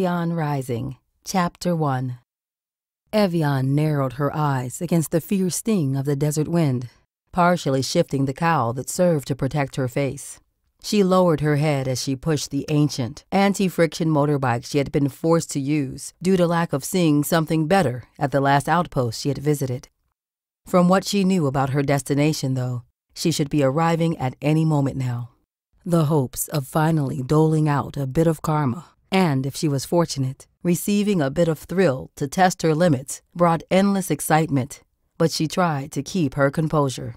Evian Rising, Chapter 1. Evian narrowed her eyes against the fierce sting of the desert wind, partially shifting the cowl that served to protect her face. She lowered her head as she pushed the ancient, anti-friction motorbike she had been forced to use due to lack of seeing something better at the last outpost she had visited. From what she knew about her destination, though, she should be arriving at any moment now. The hopes of finally doling out a bit of karma, and, if she was fortunate, receiving a bit of thrill to test her limits brought endless excitement, but she tried to keep her composure.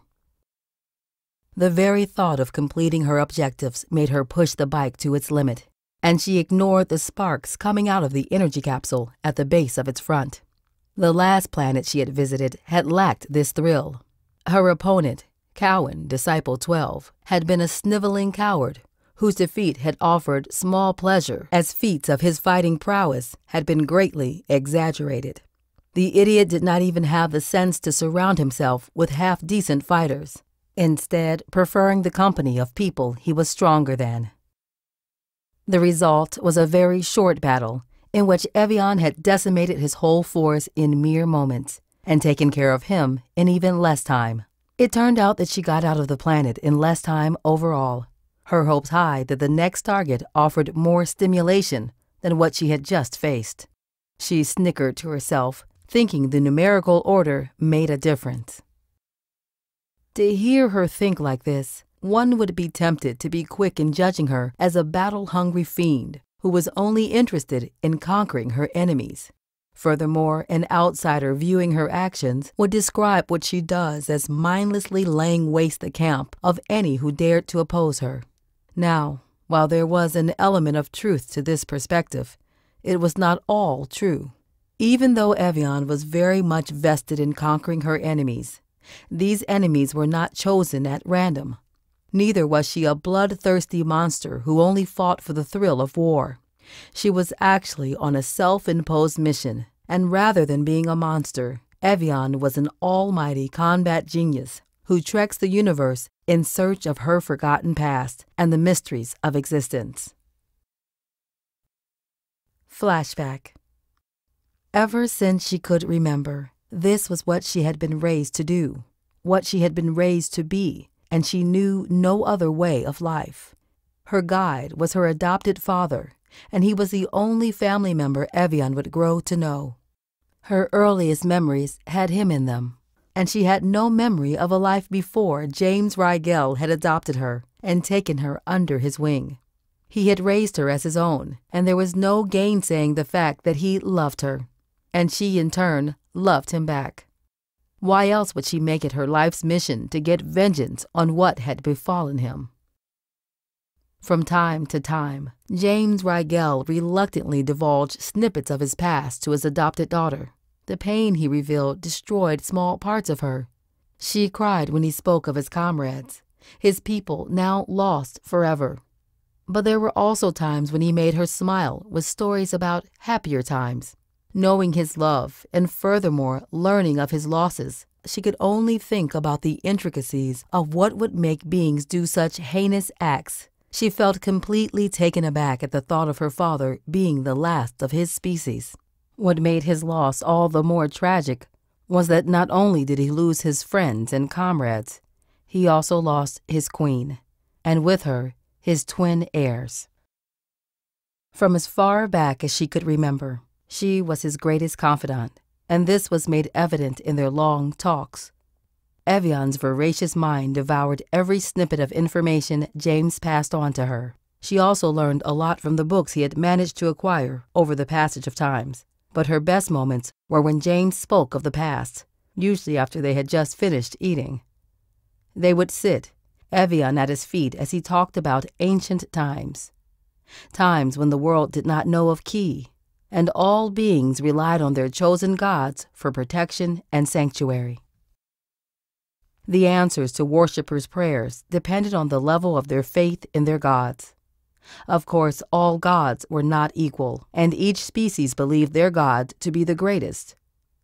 The very thought of completing her objectives made her push the bike to its limit, and she ignored the sparks coming out of the energy capsule at the base of its front. The last planet she had visited had lacked this thrill. Her opponent, Cowan, Disciple 12, had been a sniveling coward whose defeat had offered small pleasure as feats of his fighting prowess had been greatly exaggerated. The idiot did not even have the sense to surround himself with half-decent fighters, instead preferring the company of people he was stronger than. The result was a very short battle in which Evian had decimated his whole force in mere moments and taken care of him in even less time. It turned out that she got out of the planet in less time overall, her hopes high that the next target offered more stimulation than what she had just faced. She snickered to herself, thinking the numerical order made a difference. To hear her think like this, one would be tempted to be quick in judging her as a battle-hungry fiend who was only interested in conquering her enemies. Furthermore, an outsider viewing her actions would describe what she does as mindlessly laying waste the camp of any who dared to oppose her. Now, while there was an element of truth to this perspective, it was not all true. Even though Evian was very much vested in conquering her enemies, these enemies were not chosen at random. Neither was she a bloodthirsty monster who only fought for the thrill of war. She was actually on a self-imposed mission, and rather than being a monster, Evian was an almighty combat genius who treks the universe in search of her forgotten past and the mysteries of existence. Flashback. Ever since she could remember, this was what she had been raised to do, what she had been raised to be, and she knew no other way of life. Her guide was her adopted father, and he was the only family member Evian would grow to know. Her earliest memories had him in them, and she had no memory of a life before James Rigel had adopted her and taken her under his wing. He had raised her as his own, and there was no gainsaying the fact that he loved her, and she in turn loved him back. Why else would she make it her life's mission to get vengeance on what had befallen him? From time to time, James Rigel reluctantly divulged snippets of his past to his adopted daughter. The pain he revealed destroyed small parts of her. She cried when he spoke of his comrades, his people now lost forever. But there were also times when he made her smile with stories about happier times. Knowing his love and furthermore learning of his losses, she could only think about the intricacies of what would make beings do such heinous acts. She felt completely taken aback at the thought of her father being the last of his species. What made his loss all the more tragic was that not only did he lose his friends and comrades, he also lost his queen, and with her, his twin heirs. From as far back as she could remember, she was his greatest confidant, and this was made evident in their long talks. Evian's voracious mind devoured every snippet of information James passed on to her. She also learned a lot from the books he had managed to acquire over the passage of times. But her best moments were when James spoke of the past, usually after they had just finished eating. They would sit, Evian at his feet, as he talked about ancient times. Times when the world did not know of Ki, and all beings relied on their chosen gods for protection and sanctuary. The answers to worshippers' prayers depended on the level of their faith in their gods. Of course, all gods were not equal, and each species believed their god to be the greatest.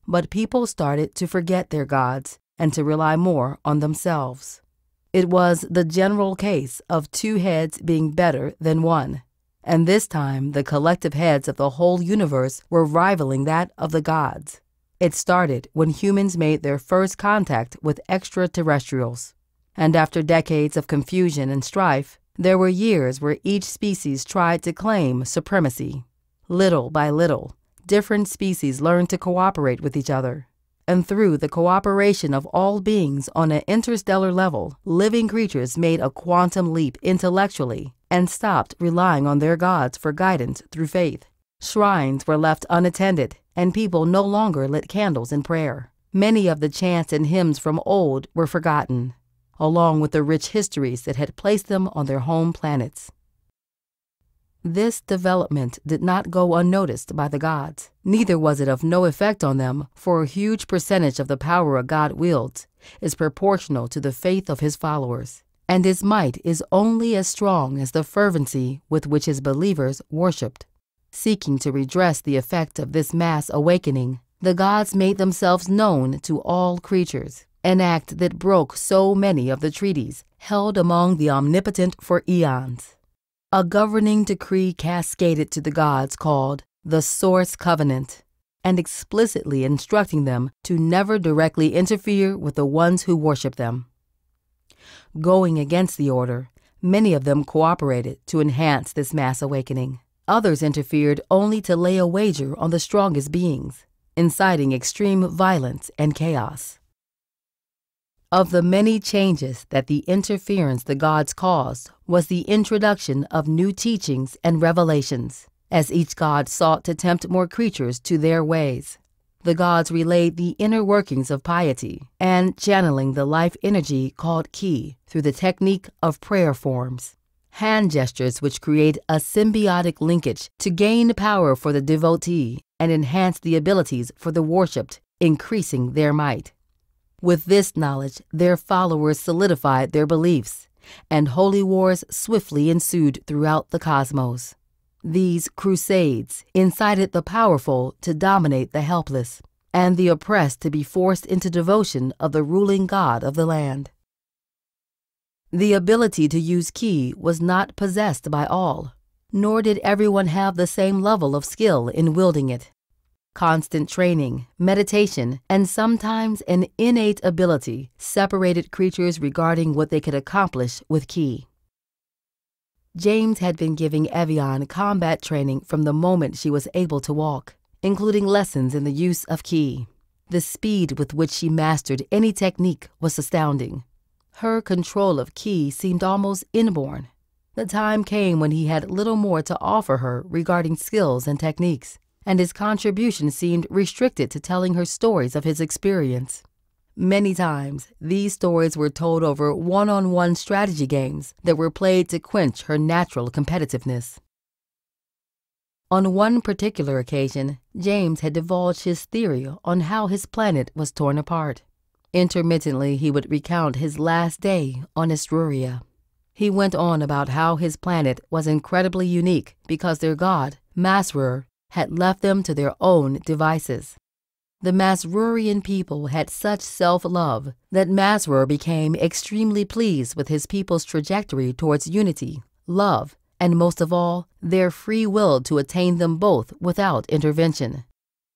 But people started to forget their gods and to rely more on themselves. It was the general case of two heads being better than one, and this time the collective heads of the whole universe were rivaling that of the gods. It started when humans made their first contact with extraterrestrials, and after decades of confusion and strife, there were years where each species tried to claim supremacy. Little by little, different species learned to cooperate with each other. And through the cooperation of all beings on an interstellar level, living creatures made a quantum leap intellectually and stopped relying on their gods for guidance through faith. Shrines were left unattended, and people no longer lit candles in prayer. Many of the chants and hymns from old were forgotten, along with the rich histories that had placed them on their home planets. This development did not go unnoticed by the gods. Neither was it of no effect on them, for a huge percentage of the power a god wields is proportional to the faith of his followers, and his might is only as strong as the fervency with which his believers worshipped. Seeking to redress the effect of this mass awakening, the gods made themselves known to all creatures, an act that broke so many of the treaties held among the omnipotent for eons. A governing decree cascaded to the gods called the Source Covenant, and explicitly instructing them to never directly interfere with the ones who worship them. Going against the order, many of them cooperated to enhance this mass awakening. Others interfered only to lay a wager on the strongest beings, inciting extreme violence and chaos. Of the many changes that the interference the gods caused was the introduction of new teachings and revelations, as each god sought to tempt more creatures to their ways. The gods relayed the inner workings of piety and channeling the life energy called ki through the technique of prayer forms, hand gestures which create a symbiotic linkage to gain power for the devotee and enhance the abilities for the worshipped, increasing their might. With this knowledge, their followers solidified their beliefs, and holy wars swiftly ensued throughout the cosmos. These crusades incited the powerful to dominate the helpless, and the oppressed to be forced into devotion of the ruling god of the land. The ability to use ki was not possessed by all, nor did everyone have the same level of skill in wielding it. Constant training, meditation, and sometimes an innate ability separated creatures regarding what they could accomplish with ki. James had been giving Evian combat training from the moment she was able to walk, including lessons in the use of ki. The speed with which she mastered any technique was astounding. Her control of ki seemed almost inborn. The time came when he had little more to offer her regarding skills and techniques, and his contribution seemed restricted to telling her stories of his experience. Many times, these stories were told over one-on-one strategy games that were played to quench her natural competitiveness. On one particular occasion, James had divulged his theory on how his planet was torn apart. Intermittently, he would recount his last day on Ezria. He went on about how his planet was incredibly unique because their god, Mudarar, had left them to their own devices. The Masrurian people had such self-love that Mudarar became extremely pleased with his people's trajectory towards unity, love, and most of all, their free will to attain them both without intervention.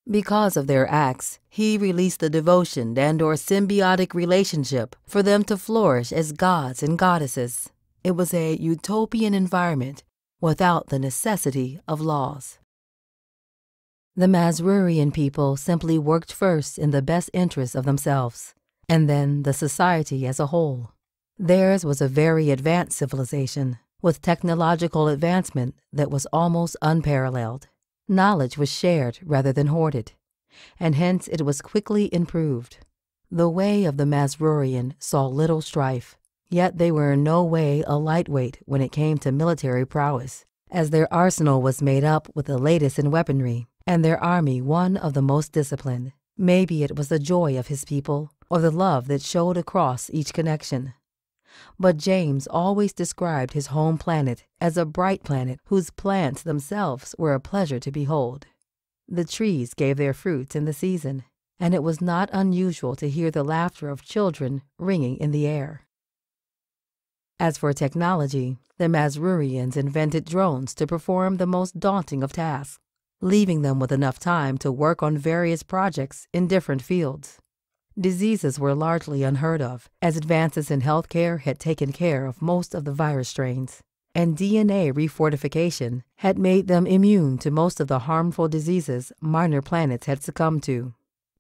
Because of their acts, he released the devotion and/or symbiotic relationship for them to flourish as gods and goddesses. It was a utopian environment without the necessity of laws. The Masrurian people simply worked first in the best interests of themselves, and then the society as a whole. Theirs was a very advanced civilization, with technological advancement that was almost unparalleled. Knowledge was shared rather than hoarded, and hence it was quickly improved. The way of the Masrurian saw little strife, yet they were in no way a lightweight when it came to military prowess, as their arsenal was made up with the latest in weaponry, and their army one of the most disciplined. Maybe it was the joy of his people, or the love that showed across each connection. But James always described his home planet as a bright planet whose plants themselves were a pleasure to behold. The trees gave their fruits in the season, and it was not unusual to hear the laughter of children ringing in the air. As for technology, the Masrurians invented drones to perform the most daunting of tasks, leaving them with enough time to work on various projects in different fields. Diseases were largely unheard of, as advances in healthcare had taken care of most of the virus strains, and DNA refortification had made them immune to most of the harmful diseases minor planets had succumbed to.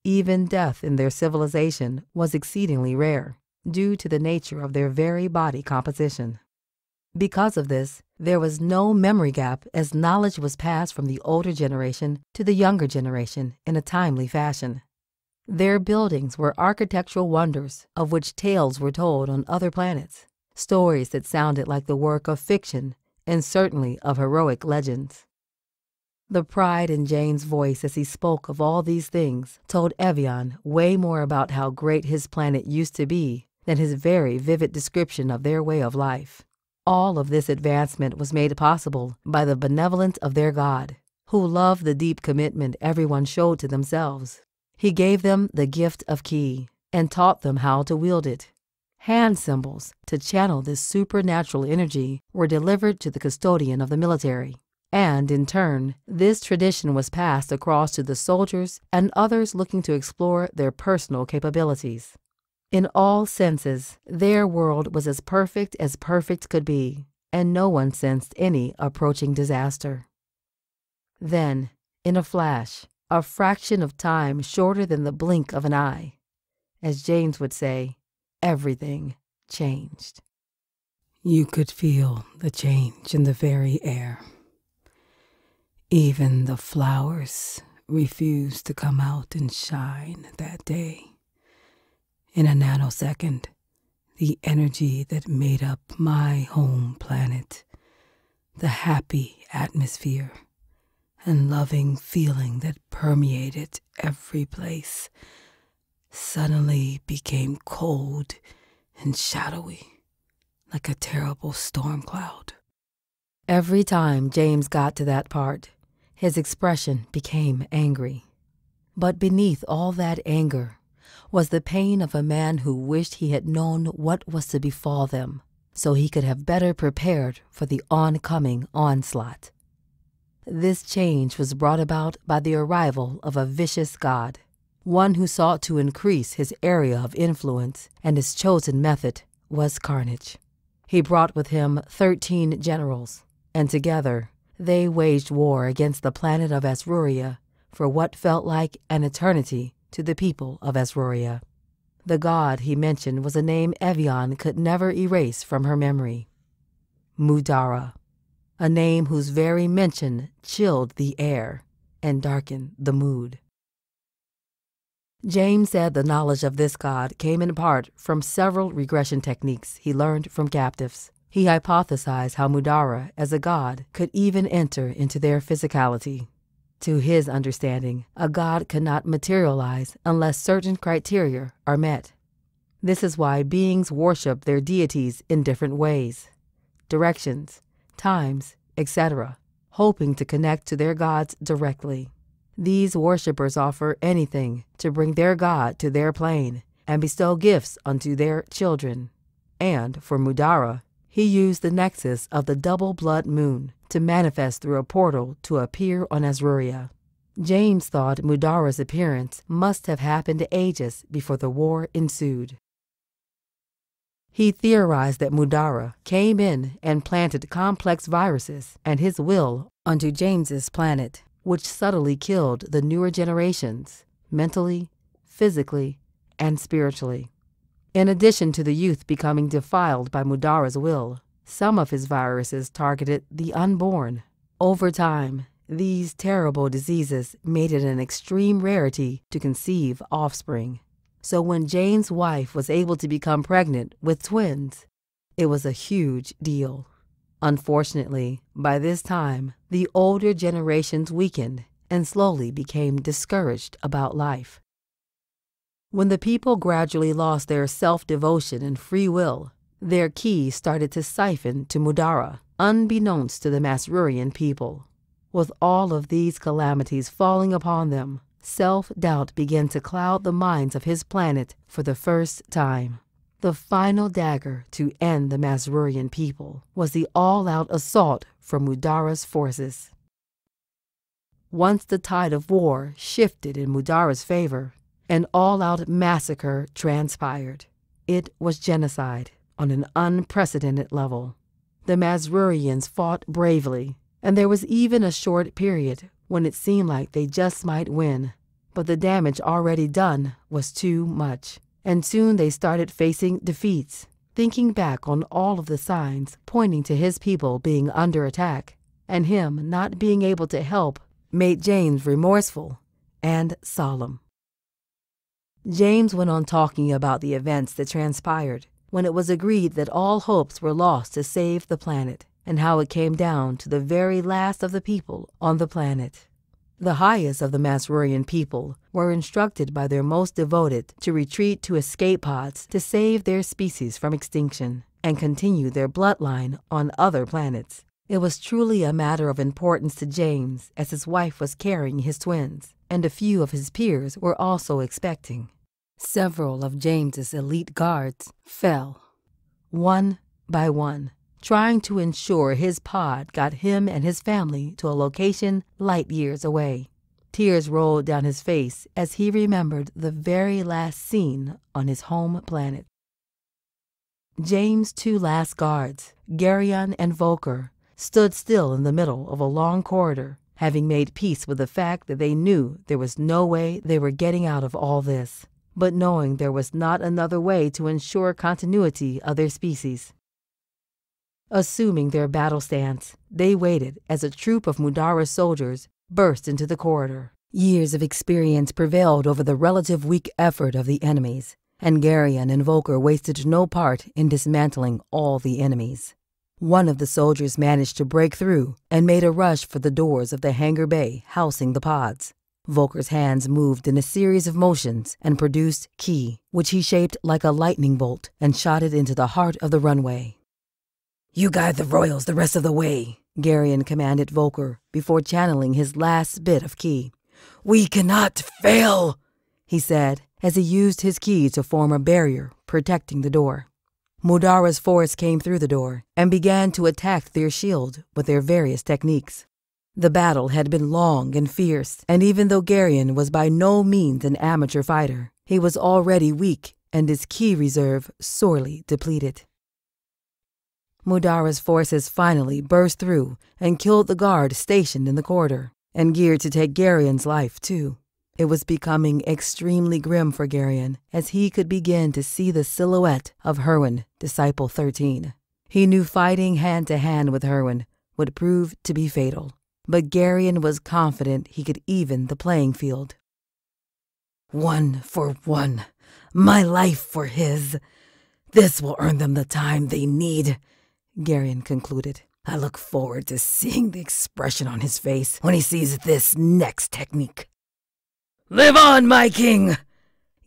Even death in their civilization was exceedingly rare, due to the nature of their very body composition. Because of this, there was no memory gap as knowledge was passed from the older generation to the younger generation in a timely fashion. Their buildings were architectural wonders of which tales were told on other planets, stories that sounded like the work of fiction and certainly of heroic legends. The pride in Jane's voice as he spoke of all these things told Evian way more about how great his planet used to be than his very vivid description of their way of life. All of this advancement was made possible by the benevolence of their God, who loved the deep commitment everyone showed to themselves. He gave them the gift of ki and taught them how to wield it. Hand symbols to channel this supernatural energy were delivered to the custodian of the military, and in turn, this tradition was passed across to the soldiers and others looking to explore their personal capabilities. In all senses, their world was as perfect could be, and no one sensed any approaching disaster. Then, in a flash, a fraction of time shorter than the blink of an eye, as James would say, everything changed. You could feel the change in the very air. Even the flowers refused to come out and shine that day. In a nanosecond, the energy that made up my home planet, the happy atmosphere and loving feeling that permeated every place, suddenly became cold and shadowy, like a terrible storm cloud. Every time James got to that part, his expression became angry. But beneath all that anger was the pain of a man who wished he had known what was to befall them, so he could have better prepared for the oncoming onslaught. This change was brought about by the arrival of a vicious god, one who sought to increase his area of influence, and his chosen method was carnage. He brought with him 13 generals, and together they waged war against the planet of Ezria for what felt like an eternity to the people of Ezria. The god he mentioned was a name Evian could never erase from her memory. Mudarar, a name whose very mention chilled the air and darkened the mood. James said the knowledge of this god came in part from several regression techniques he learned from captives. He hypothesized how Mudarar, as a god, could even enter into their physicality. To his understanding, a god cannot materialize unless certain criteria are met. This is why beings worship their deities in different ways, directions, times, etc., hoping to connect to their gods directly. These worshippers offer anything to bring their god to their plane and bestow gifts unto their children. And for Mudarar, he used the nexus of the double blood moon to manifest through a portal to appear on Ezria. James thought Mudarar's appearance must have happened ages before the war ensued. He theorized that Mudarar came in and planted complex viruses and his will onto James's planet, which subtly killed the newer generations, mentally, physically, and spiritually. In addition to the youth becoming defiled by Mudarar's will, some of his viruses targeted the unborn. Over time, these terrible diseases made it an extreme rarity to conceive offspring. So when Jane's wife was able to become pregnant with twins, it was a huge deal. Unfortunately, by this time, the older generations weakened and slowly became discouraged about life. When the people gradually lost their self-devotion and free will, their ki started to siphon to Mudarar, unbeknownst to the Masrurian people. With all of these calamities falling upon them, self-doubt began to cloud the minds of his planet for the first time. The final dagger to end the Masrurian people was the all-out assault from Mudarar's forces. Once the tide of war shifted in Mudarar's favor, an all-out massacre transpired. It was genocide on an unprecedented level. The Masrurians fought bravely, and there was even a short period when it seemed like they just might win. But the damage already done was too much, and soon they started facing defeats. Thinking back on all of the signs pointing to his people being under attack, and him not being able to help, made James remorseful and solemn. James went on talking about the events that transpired when it was agreed that all hopes were lost to save the planet, and how it came down to the very last of the people on the planet. The highest of the Masrurian people were instructed by their most devoted to retreat to escape pods to save their species from extinction and continue their bloodline on other planets. It was truly a matter of importance to James, as his wife was carrying his twins, and a few of his peers were also expecting. Several of James's elite guards fell, one by one, trying to ensure his pod got him and his family to a location light years away. Tears rolled down his face as he remembered the very last scene on his home planet. James' two last guards, Garion and Volker, stood still in the middle of a long corridor, having made peace with the fact that they knew there was no way they were getting out of all this, but knowing there was not another way to ensure continuity of their species. Assuming their battle stance, they waited as a troop of Mudarar's soldiers burst into the corridor. Years of experience prevailed over the relative weak effort of the enemies, and Garion and Volker wasted no part in dismantling all the enemies. One of the soldiers managed to break through and made a rush for the doors of the hangar bay housing the pods. Volker's hands moved in a series of motions and produced ki, which he shaped like a lightning bolt and shot it into the heart of the runway. "You guide the royals the rest of the way," Garion commanded Volker before channeling his last bit of ki. "We cannot fail," he said as he used his ki to form a barrier protecting the door. Mudarar's force came through the door and began to attack their shield with their various techniques. The battle had been long and fierce, and even though Garion was by no means an amateur fighter, he was already weak and his ki reserve sorely depleted. Mudarar's forces finally burst through and killed the guard stationed in the corridor, and geared to take Garion's life too. It was becoming extremely grim for Garion, as he could begin to see the silhouette of Herwin, Disciple 13. He knew fighting hand-to-hand with Herwin would prove to be fatal, but Garion was confident he could even the playing field. "One for one, my life for his. This will earn them the time they need," Garion concluded. "I look forward to seeing the expression on his face when he sees this next technique." "Live on, my king!"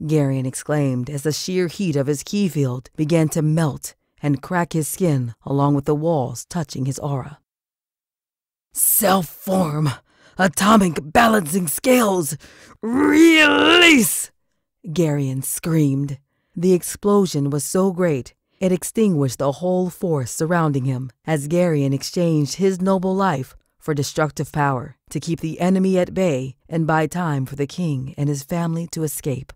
Garion exclaimed as the sheer heat of his ki field began to melt and crack his skin along with the walls touching his aura. "Self-form, atomic balancing scales, release!" Garion screamed. The explosion was so great, it extinguished the whole force surrounding him as Garion exchanged his noble life for destructive power to keep the enemy at bay and buy time for the king and his family to escape.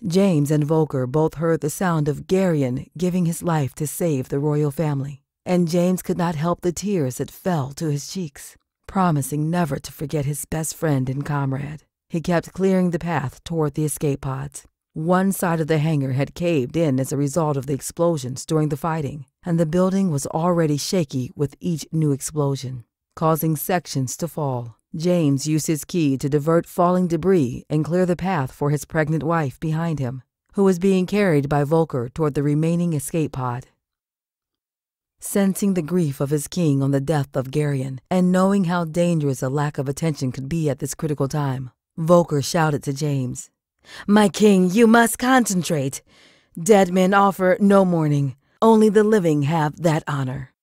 James and Volker both heard the sound of Garion giving his life to save the royal family, and James could not help the tears that fell to his cheeks. Promising never to forget his best friend and comrade, he kept clearing the path toward the escape pods. One side of the hangar had caved in as a result of the explosions during the fighting, and the building was already shaky with each new explosion, causing sections to fall. James used his ki to divert falling debris and clear the path for his pregnant wife behind him, who was being carried by Volker toward the remaining escape pod. Sensing the grief of his king on the death of Garion, and knowing how dangerous a lack of attention could be at this critical time, Volker shouted to James, "My king, you must concentrate. Dead men offer no mourning. Only the living have that honor."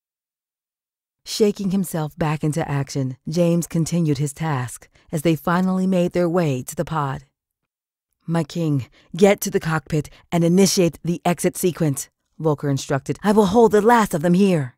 Shaking himself back into action, James continued his task as they finally made their way to the pod. "My king, get to the cockpit and initiate the exit sequence," Volker instructed. "I will hold the last of them here."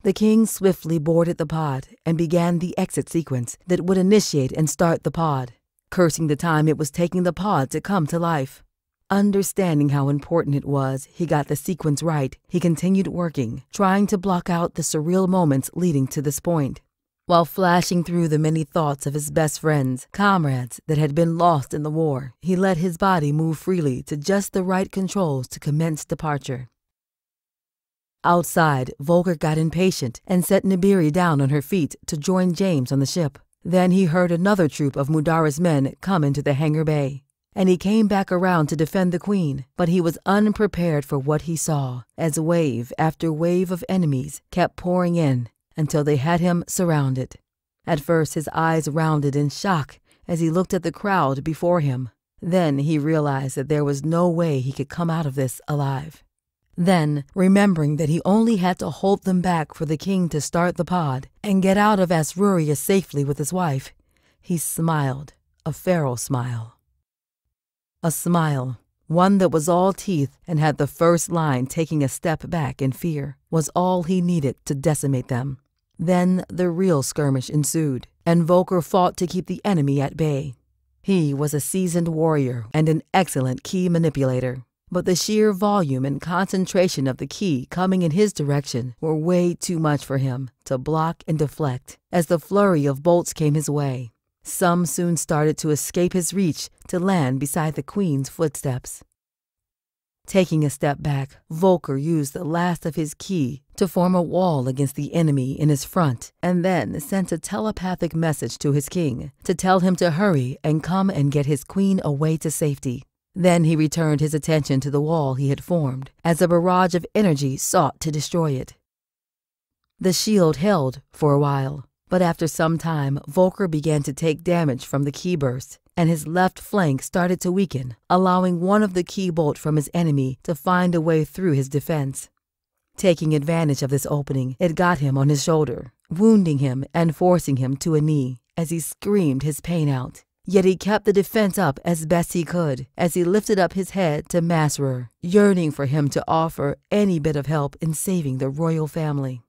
The king swiftly boarded the pod and began the exit sequence that would initiate and start the pod, cursing the time it was taking the pod to come to life. Understanding how important it was he got the sequence right, he continued working, trying to block out the surreal moments leading to this point. While flashing through the many thoughts of his best friends, comrades that had been lost in the war, he let his body move freely to just the right controls to commence departure. Outside, Volker got impatient and set Nibiri down on her feet to join James on the ship. Then he heard another troop of Mudarar's men come into the hangar bay, and he came back around to defend the queen, but he was unprepared for what he saw, as wave after wave of enemies kept pouring in until they had him surrounded. At first his eyes rounded in shock as he looked at the crowd before him. Then he realized that there was no way he could come out of this alive. Then, remembering that he only had to hold them back for the king to start the pod and get out of Asruria safely with his wife, he smiled, a feral smile. A smile, one that was all teeth and had the first line taking a step back in fear, was all he needed to decimate them. Then the real skirmish ensued, and Volker fought to keep the enemy at bay. He was a seasoned warrior and an excellent key manipulator, but the sheer volume and concentration of the key coming in his direction were way too much for him to block and deflect as the flurry of bolts came his way. Some soon started to escape his reach to land beside the queen's footsteps. Taking a step back, Volker used the last of his ki to form a wall against the enemy in his front, and then sent a telepathic message to his king to tell him to hurry and come and get his queen away to safety. Then he returned his attention to the wall he had formed, as a barrage of energy sought to destroy it. The shield held for a while, but after some time, Volker began to take damage from the key burst, and his left flank started to weaken, allowing one of the key bolt from his enemy to find a way through his defense. Taking advantage of this opening, it got him on his shoulder, wounding him and forcing him to a knee as he screamed his pain out. Yet he kept the defense up as best he could as he lifted up his head to Masrer, yearning for him to offer any bit of help in saving the royal family.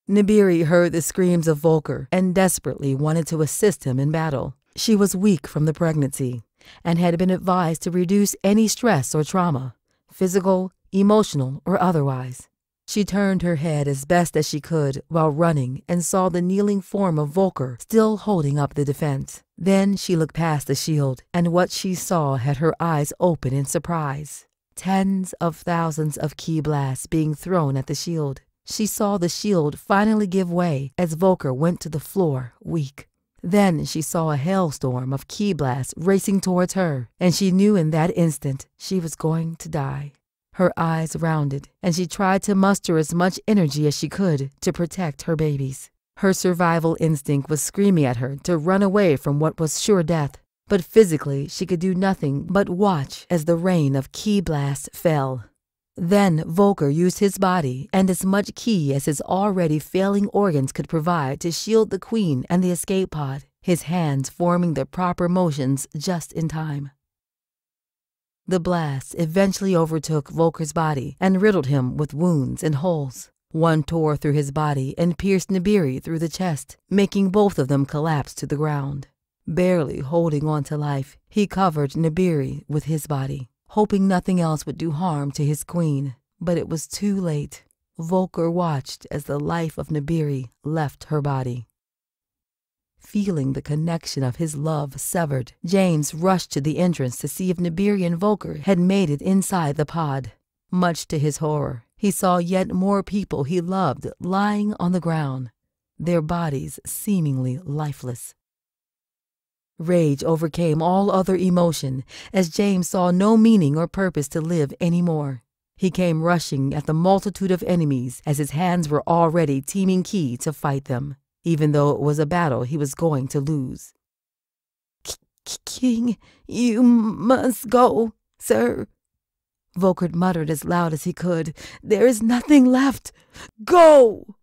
Nibiri heard the screams of Volker and desperately wanted to assist him in battle. She was weak from the pregnancy and had been advised to reduce any stress or trauma, physical, emotional, or otherwise. She turned her head as best as she could while running and saw the kneeling form of Volker still holding up the defense. Then she looked past the shield, and what she saw had her eyes open in surprise. Tens of thousands of ki blasts being thrown at the shield. She saw the shield finally give way as Volker went to the floor, weak. Then she saw a hailstorm of ki blasts racing towards her, and she knew in that instant she was going to die. Her eyes rounded, and she tried to muster as much energy as she could to protect her babies. Her survival instinct was screaming at her to run away from what was sure death, but physically she could do nothing but watch as the rain of ki blasts fell. Then Volker used his body and as much ki as his already failing organs could provide to shield the queen and the escape pod, his hands forming the proper motions just in time. The blasts eventually overtook Volker's body and riddled him with wounds and holes. One tore through his body and pierced Nibiri through the chest, making both of them collapse to the ground. Barely holding on to life, he covered Nibiri with his body, hoping nothing else would do harm to his queen. But it was too late. Volker watched as the life of Nibiri left her body. Feeling the connection of his love severed, James rushed to the entrance to see if Nibiri and Volker had made it inside the pod. Much to his horror, he saw yet more people he loved lying on the ground, their bodies seemingly lifeless. Rage overcame all other emotion as James saw no meaning or purpose to live anymore. He came rushing at the multitude of enemies as his hands were already teeming ki to fight them, even though it was a battle he was going to lose. "King, you must go, sir," Volker muttered as loud as he could. "There is nothing left. Go!"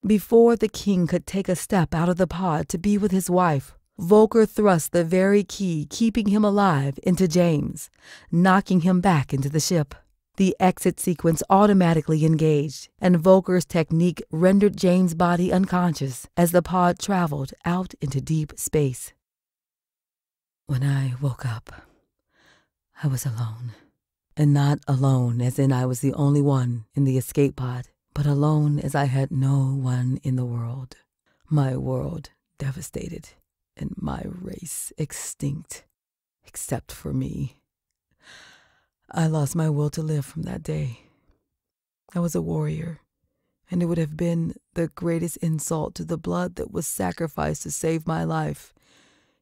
Before the king could take a step out of the pod to be with his wife, Volker thrust the very key keeping him alive into James, knocking him back into the ship. The exit sequence automatically engaged, and Volker's technique rendered James' body unconscious as the pod traveled out into deep space. When I woke up, I was alone. And not alone as in I was the only one in the escape pod, but alone as I had no one in the world. My world devastated, and my race extinct, except for me. I lost my will to live from that day. I was a warrior, and it would have been the greatest insult to the blood that was sacrificed to save my life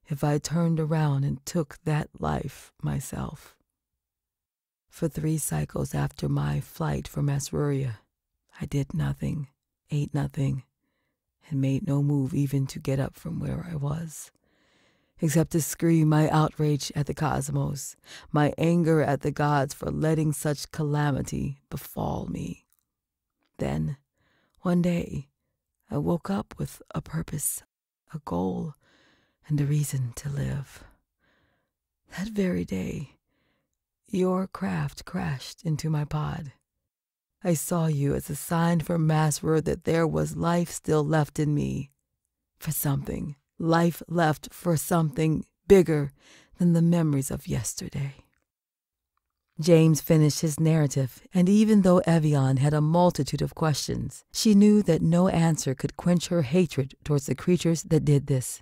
if I turned around and took that life myself. For 3 cycles after my flight from Ezria, I did nothing, ate nothing, and made no move even to get up from where I was, except to scream my outrage at the cosmos, my anger at the gods for letting such calamity befall me. Then, one day, I woke up with a purpose, a goal, and a reason to live. That very day, your craft crashed into my pod. I saw you as a sign from Masra that there was life still left in me, for something. Life left for something bigger than the memories of yesterday. James finished his narrative, and even though Evian had a multitude of questions, she knew that no answer could quench her hatred towards the creatures that did this.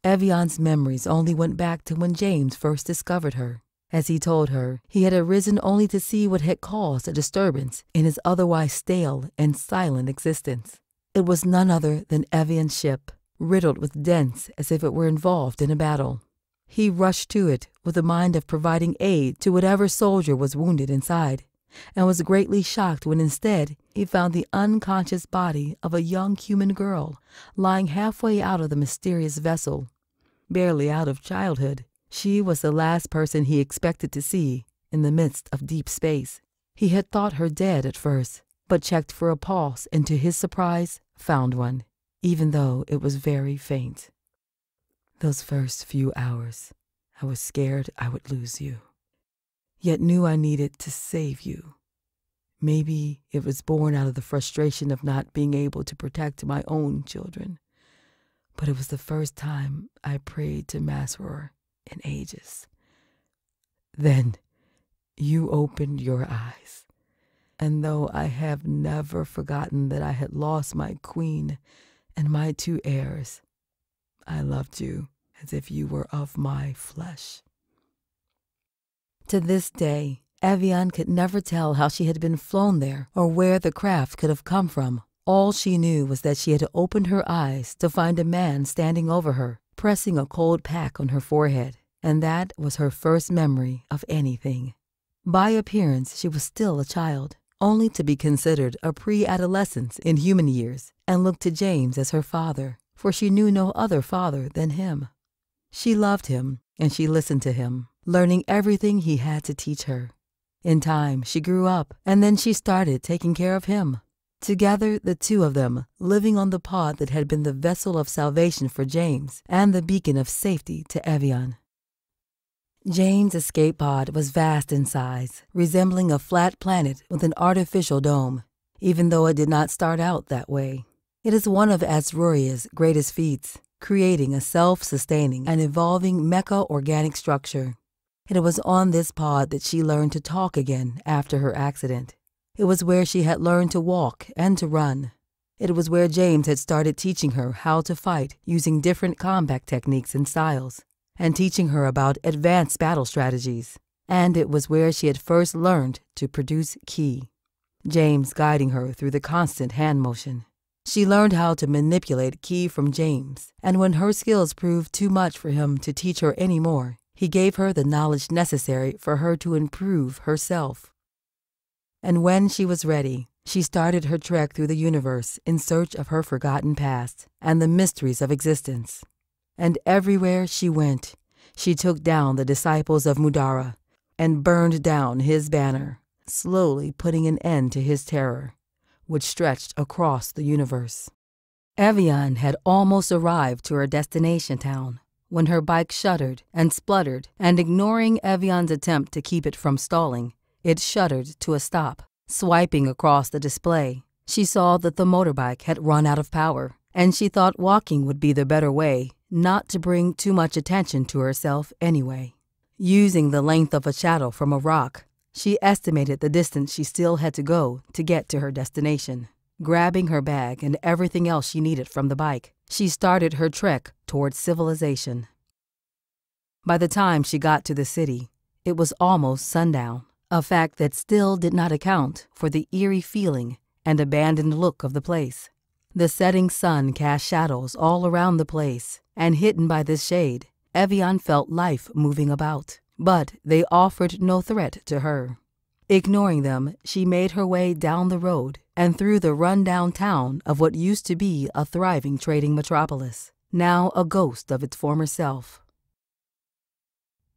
Evian's memories only went back to when James first discovered her. As he told her, he had arisen only to see what had caused a disturbance in his otherwise stale and silent existence. It was none other than Evian's ship, riddled with dents as if it were involved in a battle. He rushed to it with the mind of providing aid to whatever soldier was wounded inside, and was greatly shocked when instead he found the unconscious body of a young human girl lying halfway out of the mysterious vessel. Barely out of childhood, she was the last person he expected to see in the midst of deep space. He had thought her dead at first, but checked for a pulse and to his surprise found one, even though it was very faint. Those first few hours, I was scared I would lose you, yet knew I needed to save you. Maybe it was born out of the frustration of not being able to protect my own children, but it was the first time I prayed to Masror in ages. Then you opened your eyes, and though I have never forgotten that I had lost my queen and my 2 heirs, I loved you as if you were of my flesh. To this day, Evian could never tell how she had been flown there or where the craft could have come from. All she knew was that she had opened her eyes to find a man standing over her, pressing a cold pack on her forehead, and that was her first memory of anything. By appearance, she was still a child, only to be considered a pre-adolescence in human years, and looked to James as her father, for she knew no other father than him. She loved him, and she listened to him, learning everything he had to teach her. In time, she grew up, and then she started taking care of him. Together, the 2 of them, living on the pod that had been the vessel of salvation for James and the beacon of safety to Evian. James' escape pod was vast in size, resembling a flat planet with an artificial dome, even though it did not start out that way. It is one of Ezria's greatest feats, creating a self-sustaining and evolving mecha-organic structure. It was on this pod that she learned to talk again after her accident. It was where she had learned to walk and to run. It was where James had started teaching her how to fight using different combat techniques and styles, and teaching her about advanced battle strategies. And it was where she had first learned to produce ki, James guiding her through the constant hand motion. She learned how to manipulate ki from James, and when her skills proved too much for him to teach her anymore, he gave her the knowledge necessary for her to improve herself. And when she was ready, she started her trek through the universe in search of her forgotten past and the mysteries of existence. And everywhere she went, she took down the disciples of Mudarar and burned down his banner, slowly putting an end to his terror, which stretched across the universe. Evian had almost arrived to her destination town when her bike shuddered and spluttered, and ignoring Evian's attempt to keep it from stalling, it shuddered to a stop. Swiping across the display, she saw that the motorbike had run out of power, and she thought walking would be the better way, not to bring too much attention to herself anyway. Using the length of a shadow from a rock, she estimated the distance she still had to go to get to her destination. Grabbing her bag and everything else she needed from the bike, she started her trek towards civilization. By the time she got to the city, it was almost sundown, a fact that still did not account for the eerie feeling and abandoned look of the place. The setting sun cast shadows all around the place, and hidden by this shade, Evian felt life moving about, but they offered no threat to her. Ignoring them, she made her way down the road and through the run-down town of what used to be a thriving trading metropolis, now a ghost of its former self.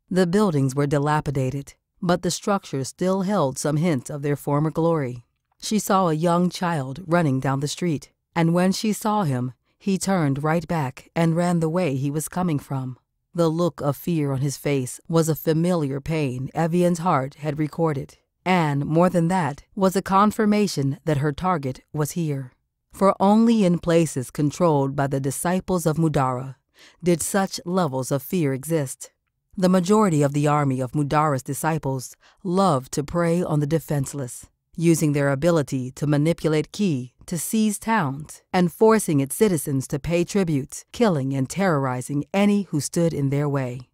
The buildings were dilapidated, but the structures still held some hint of their former glory. She saw a young child running down the street, and when she saw him, he turned right back and ran the way he was coming from. The look of fear on his face was a familiar pain Evian's heart had recorded, and, more than that, was a confirmation that her target was here. For only in places controlled by the disciples of Mudarar did such levels of fear exist. The majority of the army of Mudarar's disciples loved to prey on the defenseless, using their ability to manipulate ki to seize towns and forcing its citizens to pay tributes, killing and terrorizing any who stood in their way.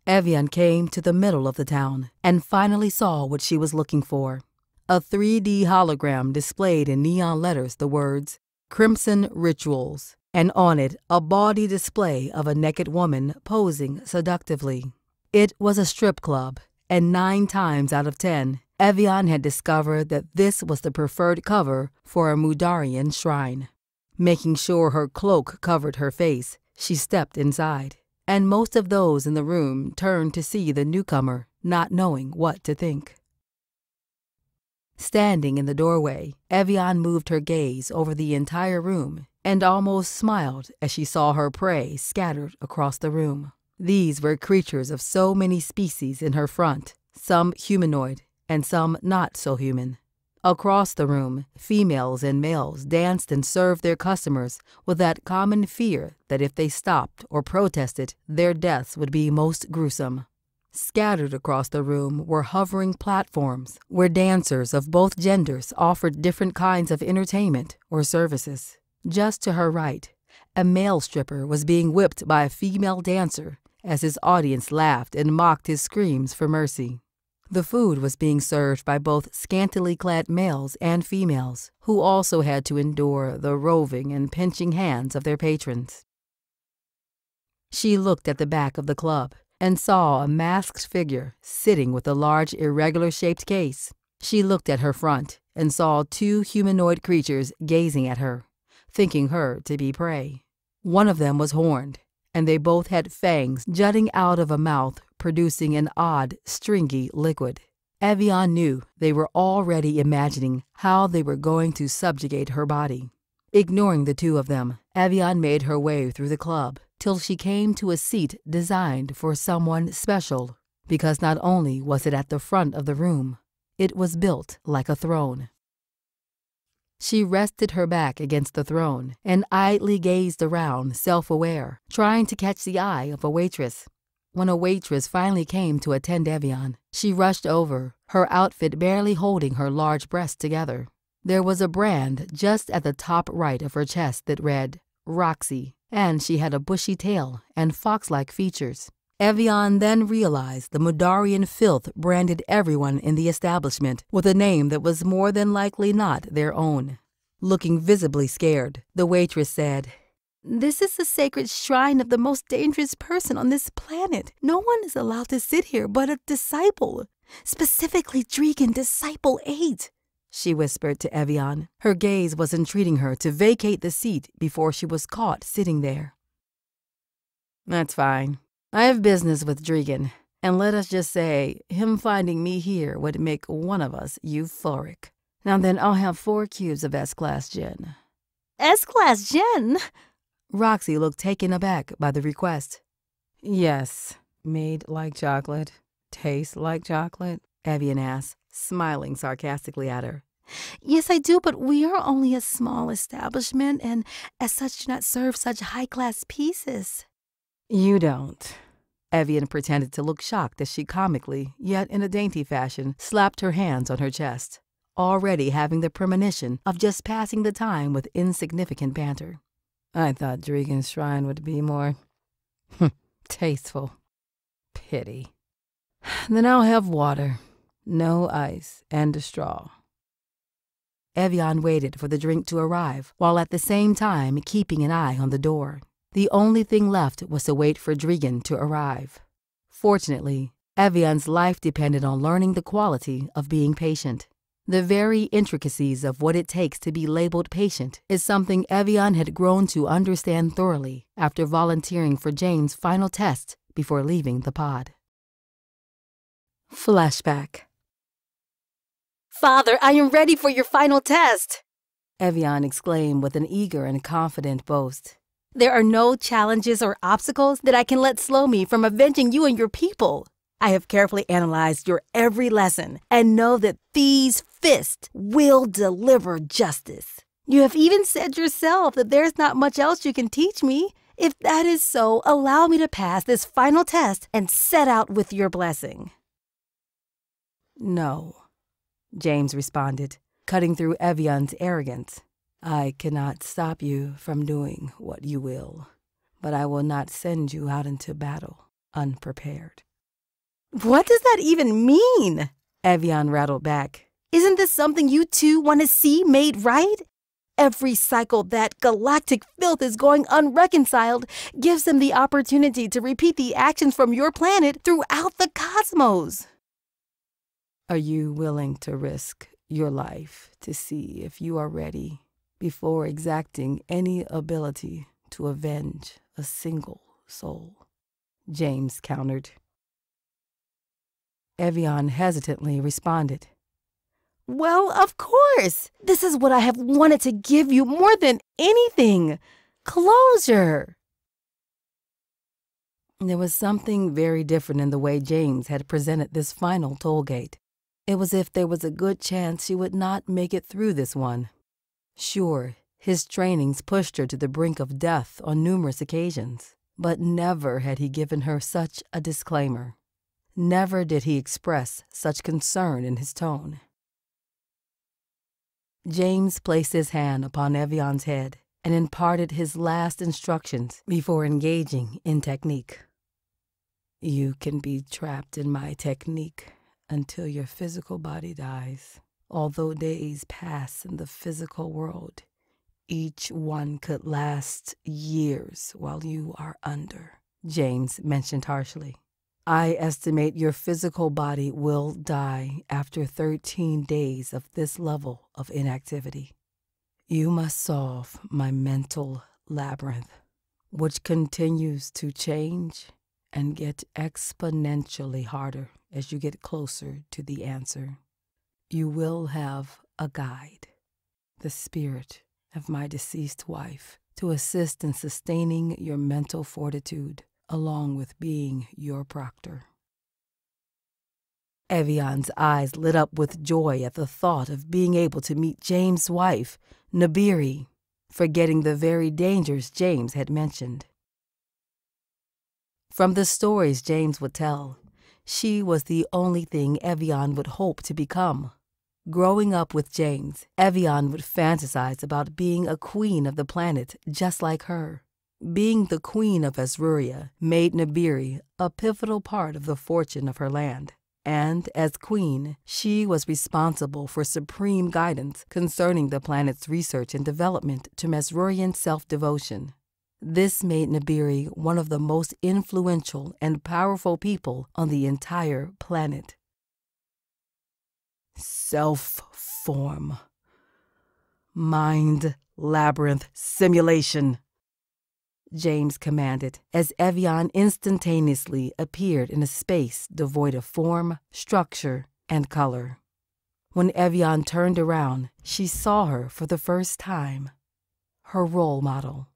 Evian came to the middle of the town and finally saw what she was looking for. A 3D hologram displayed in neon letters the words, "Crimson Rituals," and on it a bawdy display of a naked woman posing seductively. It was a strip club, and 9 times out of 10, Evian had discovered that this was the preferred cover for a Mudarian shrine. Making sure her cloak covered her face, she stepped inside, and most of those in the room turned to see the newcomer, not knowing what to think. Standing in the doorway, Evian moved her gaze over the entire room and almost smiled as she saw her prey scattered across the room. These were creatures of so many species in her front, some humanoid and some not so human. Across the room, females and males danced and served their customers with that common fear that if they stopped or protested, their deaths would be most gruesome. Scattered across the room were hovering platforms where dancers of both genders offered different kinds of entertainment or services. Just to her right, a male stripper was being whipped by a female dancer as his audience laughed and mocked his screams for mercy. The food was being served by both scantily clad males and females, who also had to endure the roving and pinching hands of their patrons. She looked at the back of the club and saw a masked figure sitting with a large irregular-shaped case. She looked at her front and saw 2 humanoid creatures gazing at her, thinking her to be prey. One of them was horned, and they both had fangs jutting out of a mouth producing an odd, stringy liquid. Evian knew they were already imagining how they were going to subjugate her body. Ignoring the 2 of them, Evian made her way through the club till she came to a seat designed for someone special, because not only was it at the front of the room, it was built like a throne. She rested her back against the throne and idly gazed around, self-aware, trying to catch the eye of a waitress. When a waitress finally came to attend Evian, she rushed over, her outfit barely holding her large breasts together. There was a brand just at the top right of her chest that read, Roxy, and she had a bushy tail and fox-like features. Evian then realized the Mudarian filth branded everyone in the establishment with a name that was more than likely not their own. Looking visibly scared, the waitress said, "This is the sacred shrine of the most dangerous person on this planet. No one is allowed to sit here but a disciple. Specifically Dragan Disciple 8. She whispered to Evian. Her gaze was entreating her to vacate the seat before she was caught sitting there. "That's fine. I have business with Dragan, and let us just say, him finding me here would make one of us euphoric. Now then, I'll have 4 cubes of S-Class gin." S-Class Gen. Roxy looked taken aback by the request. Yes, made like chocolate, tastes like chocolate, Evian asked, smiling sarcastically at her. Yes, I do, but we are only a small establishment and as such do not serve such high-class pieces. You don't. Evian pretended to look shocked as she comically, yet in a dainty fashion, slapped her hands on her chest, already having the premonition of just passing the time with insignificant banter. I thought Dragan's shrine would be more tasteful. Pity. Then I'll have water, no ice, and a straw. Evian waited for the drink to arrive, while at the same time keeping an eye on the door. The only thing left was to wait for Dragan to arrive. Fortunately, Evian's life depended on learning the quality of being patient. The very intricacies of what it takes to be labeled patient is something Evian had grown to understand thoroughly after volunteering for James' final test before leaving the pod. Flashback. Father, I am ready for your final test, Evian exclaimed with an eager and confident boast. There are no challenges or obstacles that I can let slow me from avenging you and your people. I have carefully analyzed your every lesson and know that these fists will deliver justice. You have even said yourself that there's not much else you can teach me. If that is so, allow me to pass this final test and set out with your blessing. No, James responded, cutting through Evian's arrogance. I cannot stop you from doing what you will, but I will not send you out into battle unprepared. What does that even mean? Evian rattled back. Isn't this something you two want to see made right? Every cycle that galactic filth is going unreconciled gives them the opportunity to repeat the actions from your planet throughout the cosmos. Are you willing to risk your life to see if you are ready before exacting any ability to avenge a single soul? James countered. Evian hesitantly responded. Well, of course. This is what I have wanted to give you more than anything. Closure. There was something very different in the way James had presented this final toll gate. It was as if there was a good chance she would not make it through this one. Sure, his trainings pushed her to the brink of death on numerous occasions, but never had he given her such a disclaimer. Never did he express such concern in his tone. James placed his hand upon Evian's head and imparted his last instructions before engaging in technique. You can be trapped in my technique until your physical body dies. Although days pass in the physical world, each one could last years while you are under, James mentioned harshly. I estimate your physical body will die after 13 days of this level of inactivity. You must solve my mental labyrinth, which continues to change and get exponentially harder as you get closer to the answer. You will have a guide, the spirit of my deceased wife, to assist in sustaining your mental fortitude, along with being your proctor. Evian's eyes lit up with joy at the thought of being able to meet James' wife, Nibiri, forgetting the very dangers James had mentioned. From the stories James would tell, she was the only thing Evian would hope to become. Growing up with James, Evian would fantasize about being a queen of the planet just like her. Being the queen of Ezria made Nibiri a pivotal part of the fortune of her land. And as queen, she was responsible for supreme guidance concerning the planet's research and development to Mesrurian self-devotion. This made Nibiri one of the most influential and powerful people on the entire planet. Self-form. Mind labyrinth simulation, James commanded, as Evian instantaneously appeared in a space devoid of form, structure, and color. When Evian turned around, she saw her for the first time. her role model,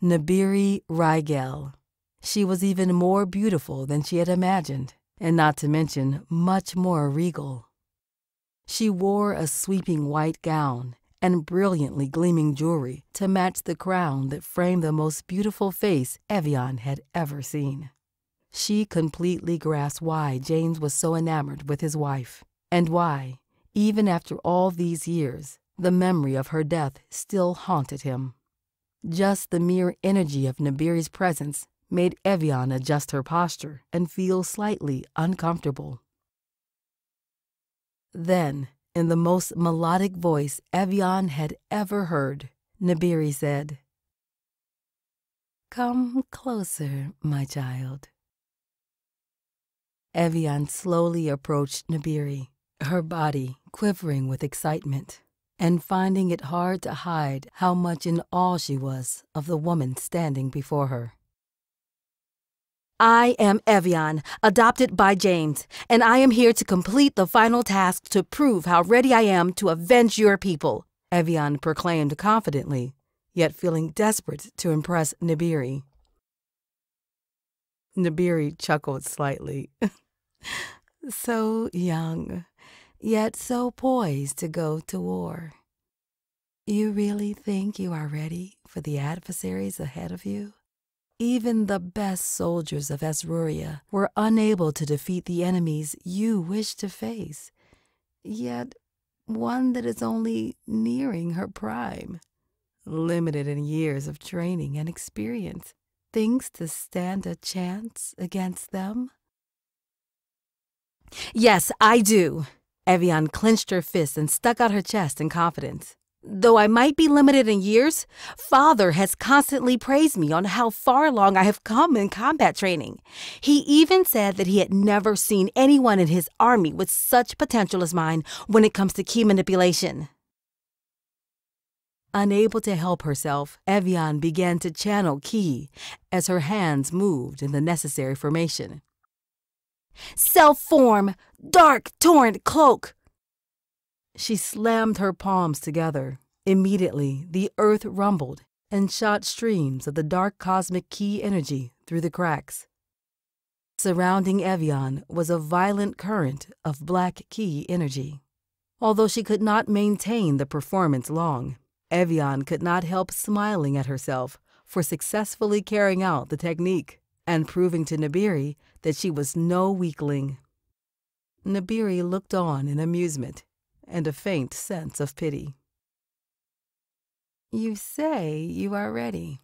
Nibiri Rigel. She was even more beautiful than she had imagined, and not to mention much more regal. She wore a sweeping white gown and brilliantly gleaming jewelry to match the crown that framed the most beautiful face Evian had ever seen. She completely grasped why James was so enamored with his wife, and why, even after all these years, the memory of her death still haunted him. Just the mere energy of Nibiri's presence made Evian adjust her posture and feel slightly uncomfortable. Then, in the most melodic voice Evian had ever heard, Nibiri said, "Come closer, my child." Evian slowly approached Nibiri, her body quivering with excitement, and finding it hard to hide how much in awe she was of the woman standing before her. I am Evian, adopted by James, and I am here to complete the final task to prove how ready I am to avenge your people, Evian proclaimed confidently, yet feeling desperate to impress Nibiri. Nibiri chuckled slightly. So young, yet so poised to go to war. You really think you are ready for the adversaries ahead of you? Even the best soldiers of Ezria were unable to defeat the enemies you wish to face, yet one that is only nearing her prime, limited in years of training and experience, thinks to stand a chance against them? Yes, I do. Evian clenched her fists and stuck out her chest in confidence. Though I might be limited in years, Father has constantly praised me on how far along I have come in combat training. He even said that he had never seen anyone in his army with such potential as mine when it comes to key manipulation. Unable to help herself, Evian began to channel ki as her hands moved in the necessary formation. Self-form, dark, torrent cloak. She slammed her palms together. Immediately, the earth rumbled and shot streams of the dark cosmic ki energy through the cracks. Surrounding Evian was a violent current of black ki energy. Although she could not maintain the performance long, Evian could not help smiling at herself for successfully carrying out the technique and proving to Nibiri that she was no weakling. Nibiri looked on in amusement and a faint sense of pity. You say you are ready.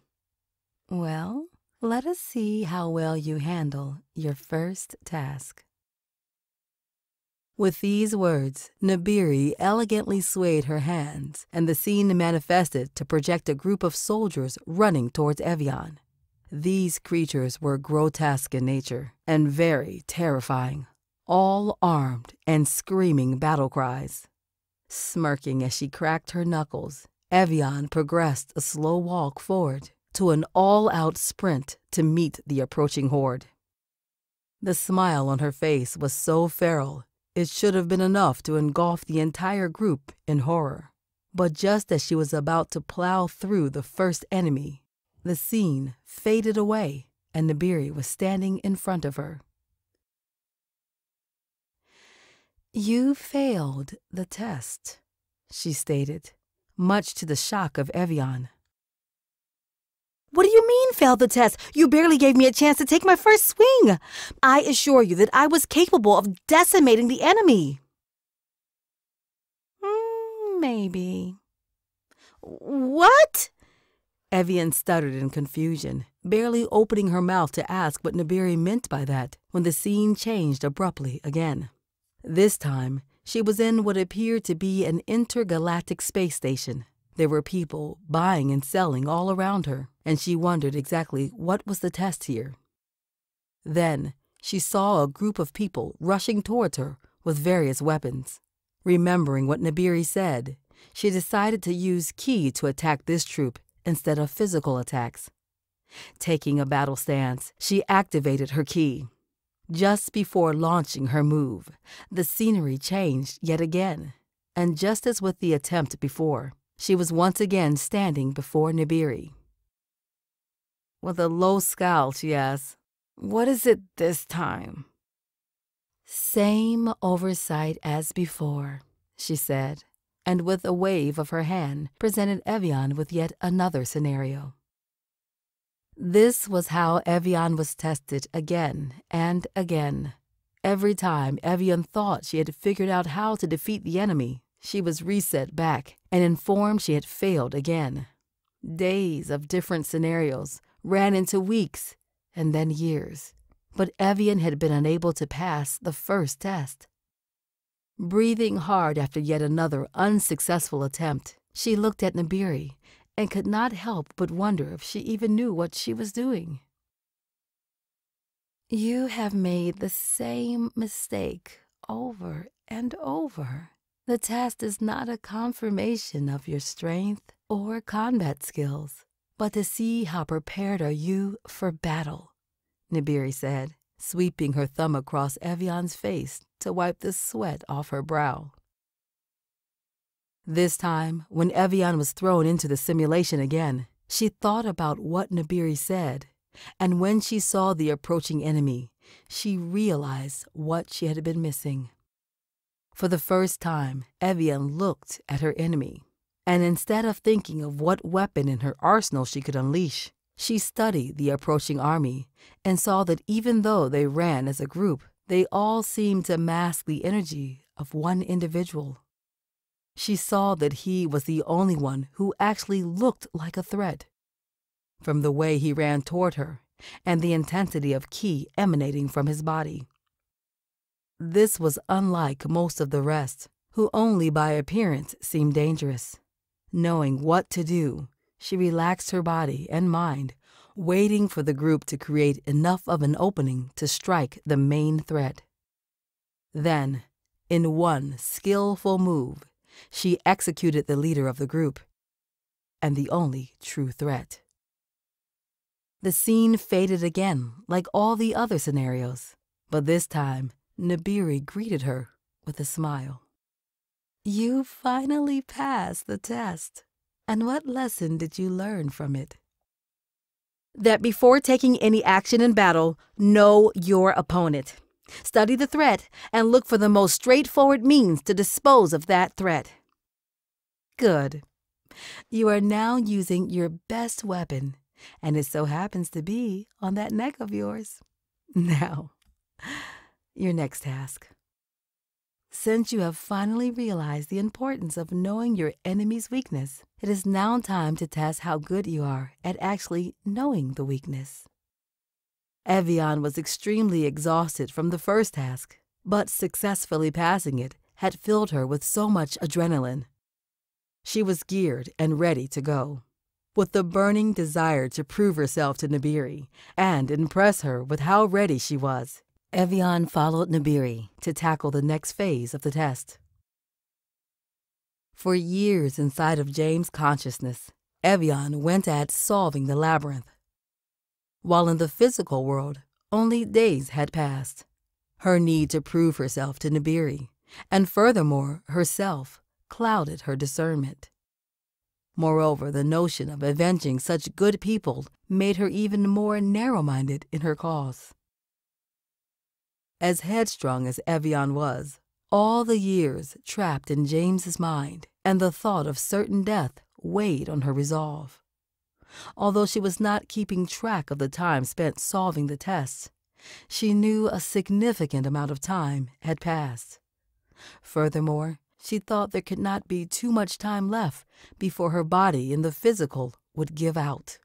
Well, let us see how well you handle your first task. With these words, Nibiri elegantly swayed her hands, and the scene manifested to project a group of soldiers running towards Evian. These creatures were grotesque in nature and very terrifying, all armed and screaming battle cries. Smirking as she cracked her knuckles, Evian progressed a slow walk forward to an all-out sprint to meet the approaching horde. The smile on her face was so feral, it should have been enough to engulf the entire group in horror. But just as she was about to plow through the first enemy, the scene faded away and Nibiri was standing in front of her. You failed the test, she stated, much to the shock of Evian. What do you mean, failed the test? You barely gave me a chance to take my first swing. I assure you that I was capable of decimating the enemy. Maybe. What? Evian stuttered in confusion, barely opening her mouth to ask what Nibiri meant by that when the scene changed abruptly again. This time, she was in what appeared to be an intergalactic space station. There were people buying and selling all around her, and she wondered exactly what was the test here. Then, she saw a group of people rushing towards her with various weapons. Remembering what Nibiri said, she decided to use ki to attack this troop instead of physical attacks. Taking a battle stance, she activated her ki. Just before launching her move, the scenery changed yet again, and just as with the attempt before, she was once again standing before Nibiru. With a low scowl, she asked, "What is it this time?" "Same oversight as before," she said, and with a wave of her hand presented Evian with yet another scenario. This was how Evian was tested again and again. Every time Evian thought she had figured out how to defeat the enemy, she was reset back and informed she had failed again. Days of different scenarios ran into weeks and then years, but Evian had been unable to pass the first test. Breathing hard after yet another unsuccessful attempt, she looked at Nibiru and could not help but wonder if she even knew what she was doing. "You have made the same mistake over and over. The test is not a confirmation of your strength or combat skills, but to see how prepared are you for battle," Nibiru said, sweeping her thumb across Evian's face to wipe the sweat off her brow. This time, when Evian was thrown into the simulation again, she thought about what Nibiru said, and when she saw the approaching enemy, she realized what she had been missing. For the first time, Evian looked at her enemy, and instead of thinking of what weapon in her arsenal she could unleash, she studied the approaching army and saw that even though they ran as a group, they all seemed to mask the energy of one individual. She saw that he was the only one who actually looked like a threat. From the way he ran toward her and the intensity of ki emanating from his body. This was unlike most of the rest, who only by appearance seemed dangerous. Knowing what to do, she relaxed her body and mind, waiting for the group to create enough of an opening to strike the main threat. Then, in one skillful move, she executed the leader of the group, and the only true threat. The scene faded again like all the other scenarios, but this time Nibiru greeted her with a smile. "You finally passed the test. And what lesson did you learn from it?" "That before taking any action in battle, know your opponent. Study the threat and look for the most straightforward means to dispose of that threat." "Good. You are now using your best weapon, and it so happens to be on that neck of yours. Now, your next task. Since you have finally realized the importance of knowing your enemy's weakness, it is now time to test how good you are at actually knowing the weakness." Evian was extremely exhausted from the first task, but successfully passing it had filled her with so much adrenaline. She was geared and ready to go, with the burning desire to prove herself to Nibiru and impress her with how ready she was. Evian followed Nibiru to tackle the next phase of the test. For years inside of James' consciousness, Evian went at solving the labyrinth. While in the physical world, only days had passed. Her need to prove herself to Nibiru, and furthermore herself, clouded her discernment. Moreover, the notion of avenging such good people made her even more narrow-minded in her cause. As headstrong as Evian was, all the years trapped in James's mind and the thought of certain death weighed on her resolve. Although she was not keeping track of the time spent solving the tests, she knew a significant amount of time had passed. Furthermore, she thought there could not be too much time left before her body in the physical would give out.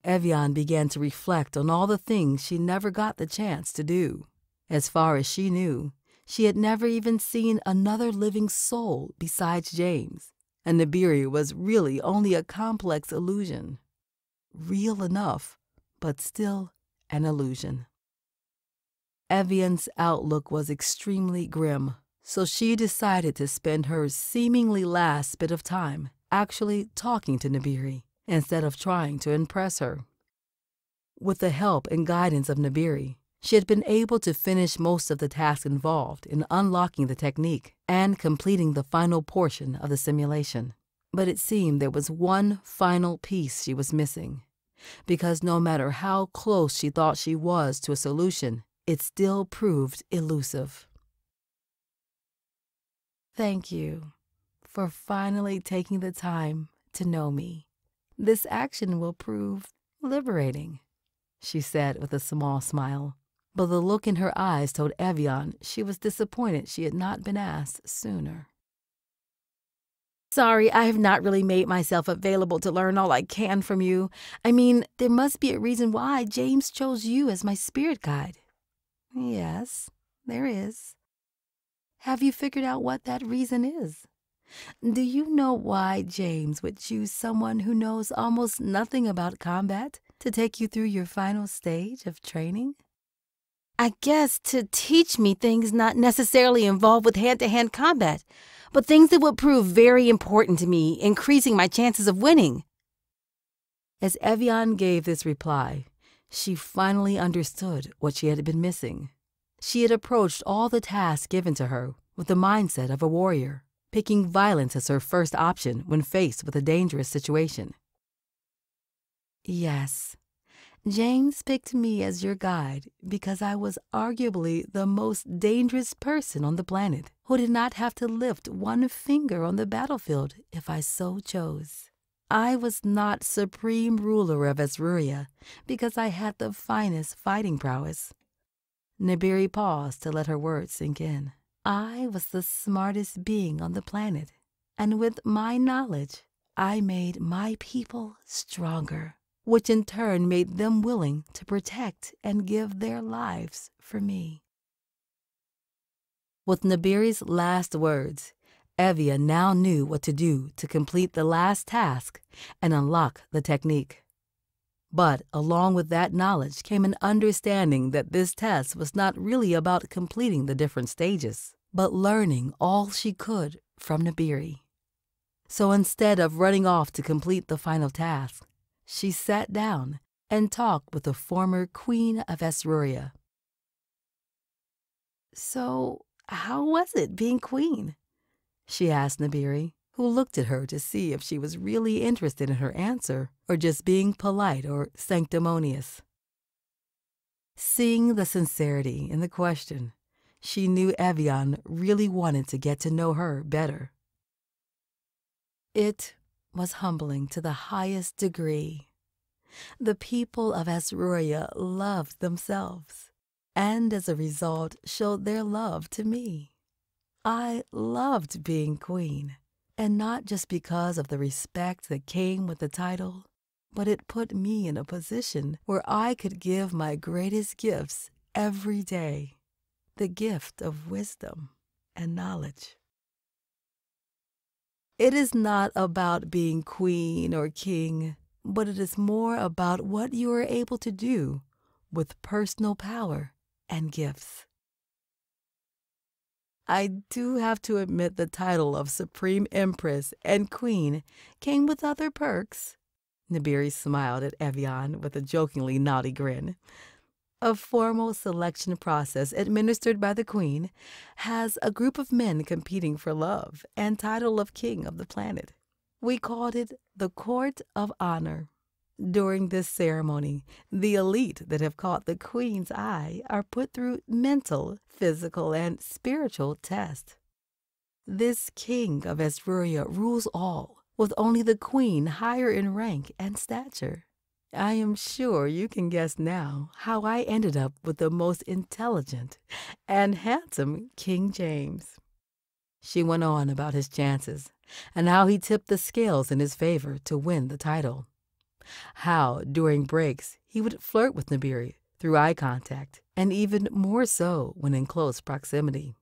Evian began to reflect on all the things she never got the chance to do. As far as she knew, she had never even seen another living soul besides James, and Nibiru was really only a complex illusion. Real enough, but still an illusion. Evian's outlook was extremely grim, so she decided to spend her seemingly last bit of time actually talking to Nibiru instead of trying to impress her. With the help and guidance of Nibiru, she had been able to finish most of the tasks involved in unlocking the technique and completing the final portion of the simulation. But it seemed there was one final piece she was missing, because no matter how close she thought she was to a solution, it still proved elusive. Thank you for finally taking the time to know me. This action will prove liberating, she said with a small smile. But the look in her eyes told Evian she was disappointed she had not been asked sooner. Sorry, I have not really made myself available to learn all I can from you. I mean, there must be a reason why James chose you as my spirit guide. Yes, there is. Have you figured out what that reason is? Do you know why James would choose someone who knows almost nothing about combat to take you through your final stage of training? I guess to teach me things not necessarily involved with hand-to-hand combat, but things that would prove very important to me, increasing my chances of winning. As Evian gave this reply, she finally understood what she had been missing. She had approached all the tasks given to her with the mindset of a warrior, picking violence as her first option when faced with a dangerous situation. Yes, James picked me as your guide because I was arguably the most dangerous person on the planet who did not have to lift one finger on the battlefield if I so chose. I was not supreme ruler of Ezria because I had the finest fighting prowess. Nibiri paused to let her words sink in. I was the smartest being on the planet, and with my knowledge, I made my people stronger, which in turn made them willing to protect and give their lives for me. With Nibiri's last words, Evia now knew what to do to complete the last task and unlock the technique. But along with that knowledge came an understanding that this test was not really about completing the different stages, but learning all she could from Nibiri. So instead of running off to complete the final task, she sat down and talked with the former Queen of Ezria. So, how was it being queen? She asked Nibiri, who looked at her to see if she was really interested in her answer or just being polite or sanctimonious. Seeing the sincerity in the question, she knew Evian really wanted to get to know her better. It was humbling to the highest degree. The people of Ezria loved themselves, and as a result showed their love to me. I loved being queen, and not just because of the respect that came with the title, but it put me in a position where I could give my greatest gifts every day, the gift of wisdom and knowledge. It is not about being queen or king, but it is more about what you are able to do with personal power and gifts. I do have to admit the title of Supreme Empress and Queen came with other perks. Nibiri smiled at Evian with a jokingly naughty grin. A formal selection process administered by the Queen has a group of men competing for love and title of King of the planet. We called it the Court of Honor. During this ceremony, the elite that have caught the Queen's eye are put through mental, physical, and spiritual tests. This King of Ezria rules all, with only the Queen higher in rank and stature. I am sure you can guess now how I ended up with the most intelligent and handsome King James. She went on about his chances and how he tipped the scales in his favor to win the title. How, during breaks, he would flirt with Nibiri through eye contact, and even more so when in close proximity.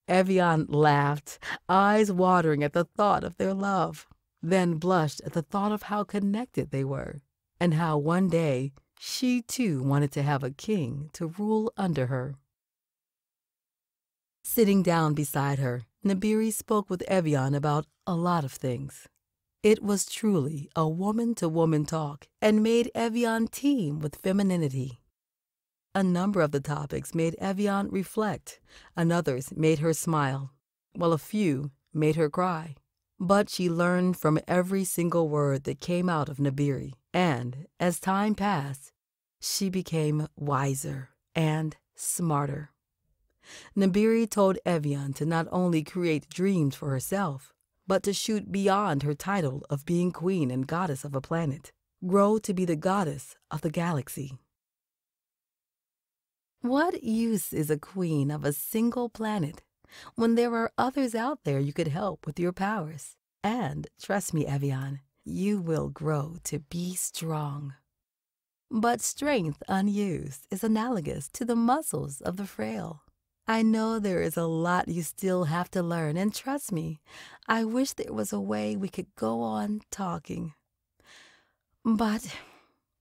Evian laughed, eyes watering at the thought of their love, then blushed at the thought of how connected they were, and how one day she too wanted to have a king to rule under her. Sitting down beside her, Nibiri spoke with Evian about a lot of things. It was truly a woman-to-woman talk and made Evian teem with femininity. A number of the topics made Evian reflect, and others made her smile, while a few made her cry. But she learned from every single word that came out of Nibiru, and as time passed, she became wiser and smarter. Nibiru told Evian to not only create dreams for herself, but to shoot beyond her title of being queen and goddess of a planet, grow to be the goddess of the galaxy. What use is a queen of a single planet when there are others out there you could help with your powers? And trust me, Evian, you will grow to be strong. But strength unused is analogous to the muscles of the frail. I know there is a lot you still have to learn, and trust me, I wish there was a way we could go on talking. But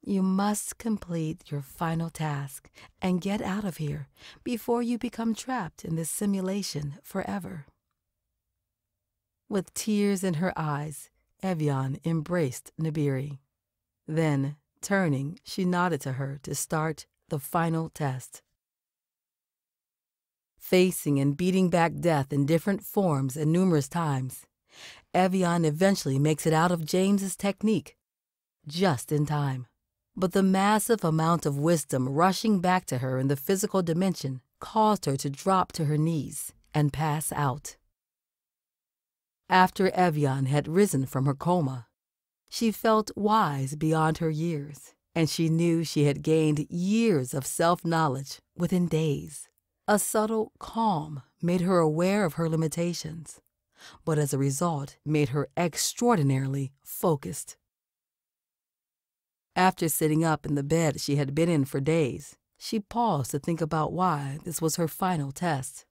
you must complete your final task and get out of here before you become trapped in this simulation forever. With tears in her eyes, Evian embraced Nibiru. Then, turning, she nodded to her to start the final test. Facing and beating back death in different forms and numerous times, Evian eventually makes it out of James's technique, just in time. But the massive amount of wisdom rushing back to her in the physical dimension caused her to drop to her knees and pass out. After Evian had risen from her coma, she felt wise beyond her years, and she knew she had gained years of self-knowledge within days. A subtle calm made her aware of her limitations, but as a result made her extraordinarily focused. After sitting up in the bed she had been in for days, she paused to think about why this was her final test.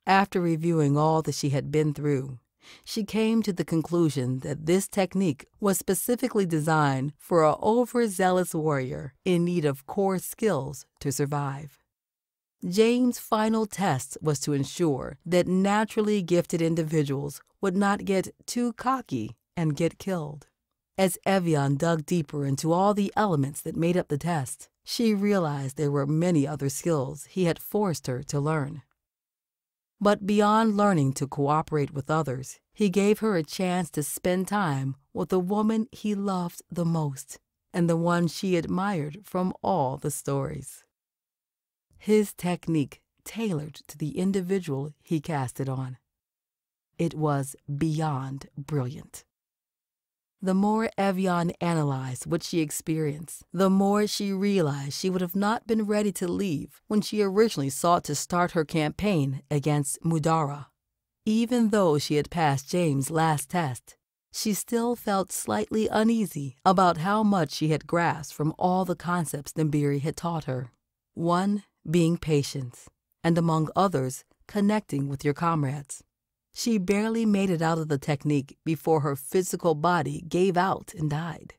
After reviewing all that she had been through, she came to the conclusion that this technique was specifically designed for an overzealous warrior in need of core skills to survive. James' final test was to ensure that naturally gifted individuals would not get too cocky and get killed. As Evian dug deeper into all the elements that made up the test, she realized there were many other skills he had forced her to learn. But beyond learning to cooperate with others, he gave her a chance to spend time with the woman he loved the most and the one she admired from all the stories. His technique tailored to the individual he cast it on. It was beyond brilliant. The more Evian analyzed what she experienced, the more she realized she would have not been ready to leave when she originally sought to start her campaign against Mudarar. Even though she had passed James' last test, she still felt slightly uneasy about how much she had grasped from all the concepts Nibiru had taught her. One being patience, and among others, connecting with your comrades. She barely made it out of the technique before her physical body gave out and died.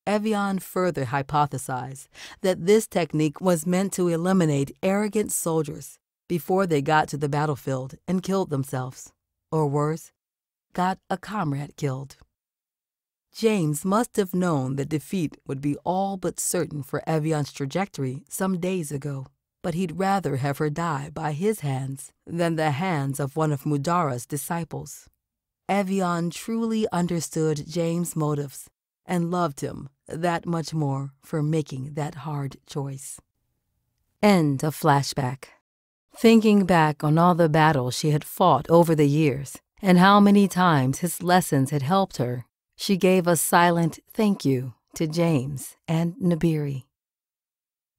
Evian further hypothesized that this technique was meant to eliminate arrogant soldiers before they got to the battlefield and killed themselves, or worse, got a comrade killed. James must have known that defeat would be all but certain for Evian's trajectory some days ago, but he'd rather have her die by his hands than the hands of one of Mudarar's disciples. Evian truly understood James' motives and loved him that much more for making that hard choice. End of Flashback. Thinking back on all the battles she had fought over the years and how many times his lessons had helped her, she gave a silent thank you to James and Nibiru.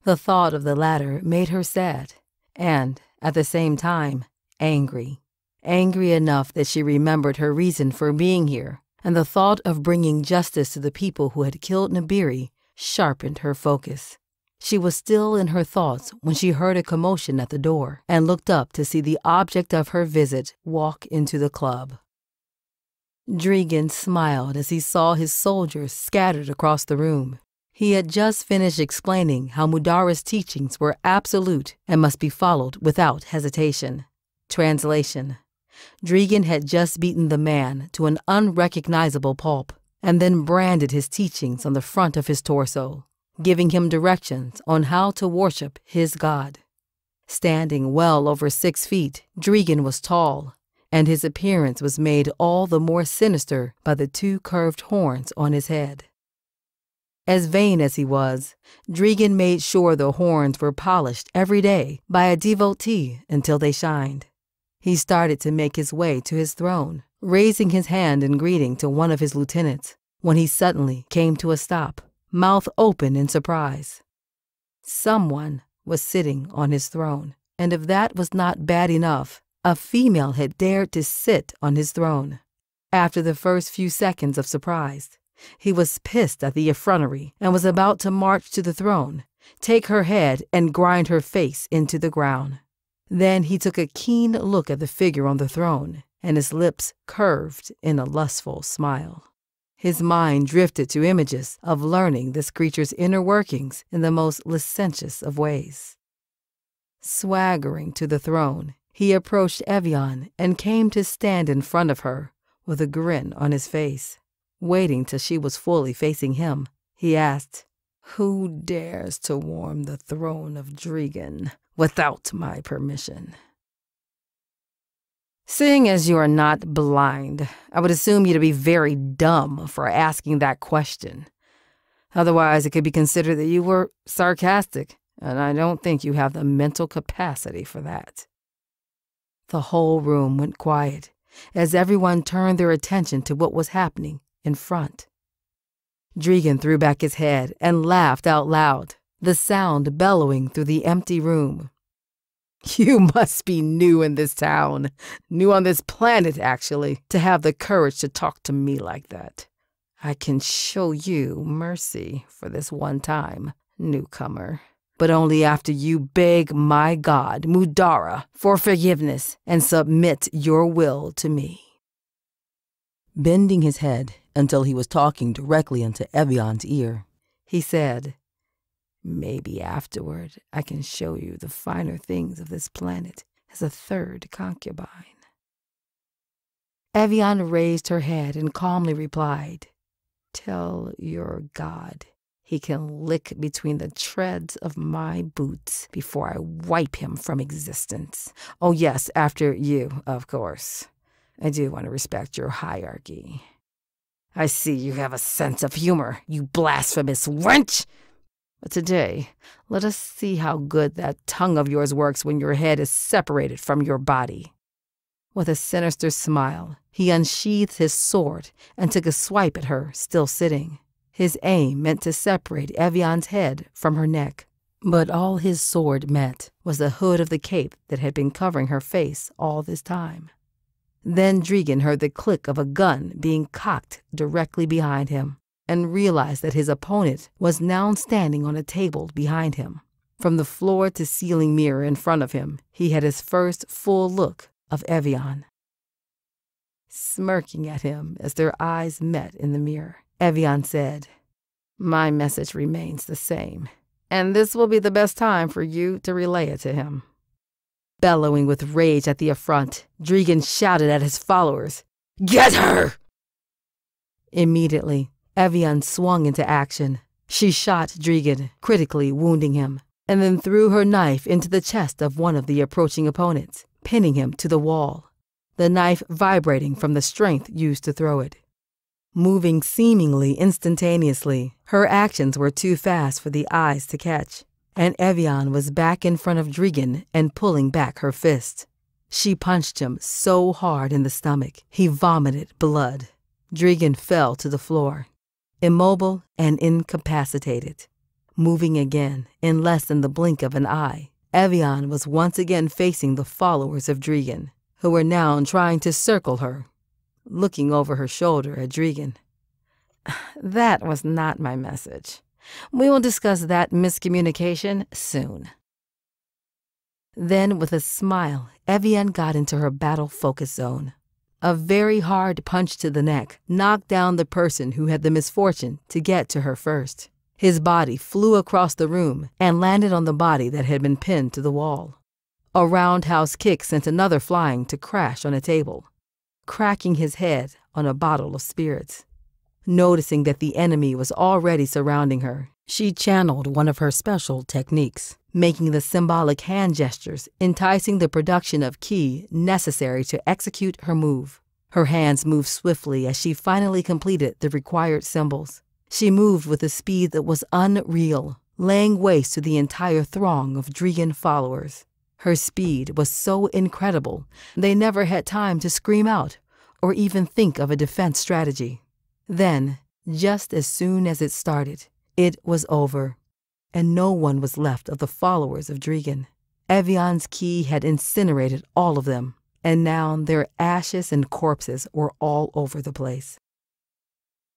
The thought of the latter made her sad and, at the same time, angry. Angry enough that she remembered her reason for being here, and the thought of bringing justice to the people who had killed Nibiru sharpened her focus. She was still in her thoughts when she heard a commotion at the door and looked up to see the object of her visit walk into the club. Dragan smiled as he saw his soldiers scattered across the room. He had just finished explaining how Mudarar's teachings were absolute and must be followed without hesitation. Translation: Dragan had just beaten the man to an unrecognizable pulp and then branded his teachings on the front of his torso, giving him directions on how to worship his god. Standing well over 6 feet, Dragan was tall, and his appearance was made all the more sinister by the 2 curved horns on his head. As vain as he was, Dragan made sure the horns were polished every day by a devotee until they shined. He started to make his way to his throne, raising his hand in greeting to one of his lieutenants, when he suddenly came to a stop, mouth open in surprise. Someone was sitting on his throne, and if that was not bad enough, a female had dared to sit on his throne. After the first few seconds of surprise, he was pissed at the effrontery and was about to march to the throne, take her head and grind her face into the ground. Then he took a keen look at the figure on the throne, and his lips curved in a lustful smile. His mind drifted to images of learning this creature's inner workings in the most licentious of ways. Swaggering to the throne, he approached Evian and came to stand in front of her with a grin on his face. Waiting till she was fully facing him, he asked, "Who dares to warm the throne of Dragan without my permission?" Seeing as you are not blind, I would assume you to be very dumb for asking that question. Otherwise, it could be considered that you were sarcastic, and I don't think you have the mental capacity for that. The whole room went quiet as everyone turned their attention to what was happening in front. Dragan threw back his head and laughed out loud, the sound bellowing through the empty room. "You must be new in this town, new on this planet, actually, to have the courage to talk to me like that. I can show you mercy for this one time, newcomer, but only after you beg my god, Mudarar, for forgiveness and submit your will to me." Bending his head until he was talking directly into Evian's ear, he said, "Maybe afterward I can show you the finer things of this planet as a third concubine." Evian raised her head and calmly replied, "Tell your god he can lick between the treads of my boots before I wipe him from existence. Oh yes, after you, of course. I do want to respect your hierarchy. I see you have a sense of humor, you blasphemous wench! But today, let us see how good that tongue of yours works when your head is separated from your body." With a sinister smile, he unsheathed his sword and took a swipe at her, still sitting. His aim meant to separate Evian's head from her neck, but all his sword met was the hood of the cape that had been covering her face all this time. Then Dragan heard the click of a gun being cocked directly behind him, and realized that his opponent was now standing on a table behind him. From the floor to ceiling mirror in front of him, he had his first full look of Evian. Smirking at him as their eyes met in the mirror, Evian said, "My message remains the same, and this will be the best time for you to relay it to him." Bellowing with rage at the affront, Dragan shouted at his followers, "Get her!" Immediately, Evian swung into action. She shot Dragan, critically wounding him, and then threw her knife into the chest of one of the approaching opponents, pinning him to the wall, the knife vibrating from the strength used to throw it. Moving seemingly instantaneously, her actions were too fast for the eyes to catch, and Evian was back in front of Dragan and pulling back her fist. She punched him so hard in the stomach, he vomited blood. Dragan fell to the floor, immobile and incapacitated. Moving again, in less than the blink of an eye, Evian was once again facing the followers of Dragan, who were now trying to circle her. Looking over her shoulder at Dragan, "That was not my message. We will discuss that miscommunication soon." Then, with a smile, Evian got into her battle focus zone. A very hard punch to the neck knocked down the person who had the misfortune to get to her first. His body flew across the room and landed on the body that had been pinned to the wall. A roundhouse kick sent another flying to crash on a table, cracking his head on a bottle of spirits. Noticing that the enemy was already surrounding her, she channeled one of her special techniques, making the symbolic hand gestures, enticing the production of ki necessary to execute her move. Her hands moved swiftly as she finally completed the required symbols. She moved with a speed that was unreal, laying waste to the entire throng of Dragan followers. Her speed was so incredible, they never had time to scream out or even think of a defense strategy. Then, just as soon as it started, it was over, and no one was left of the followers of Dragan. Evian's ki had incinerated all of them, and now their ashes and corpses were all over the place.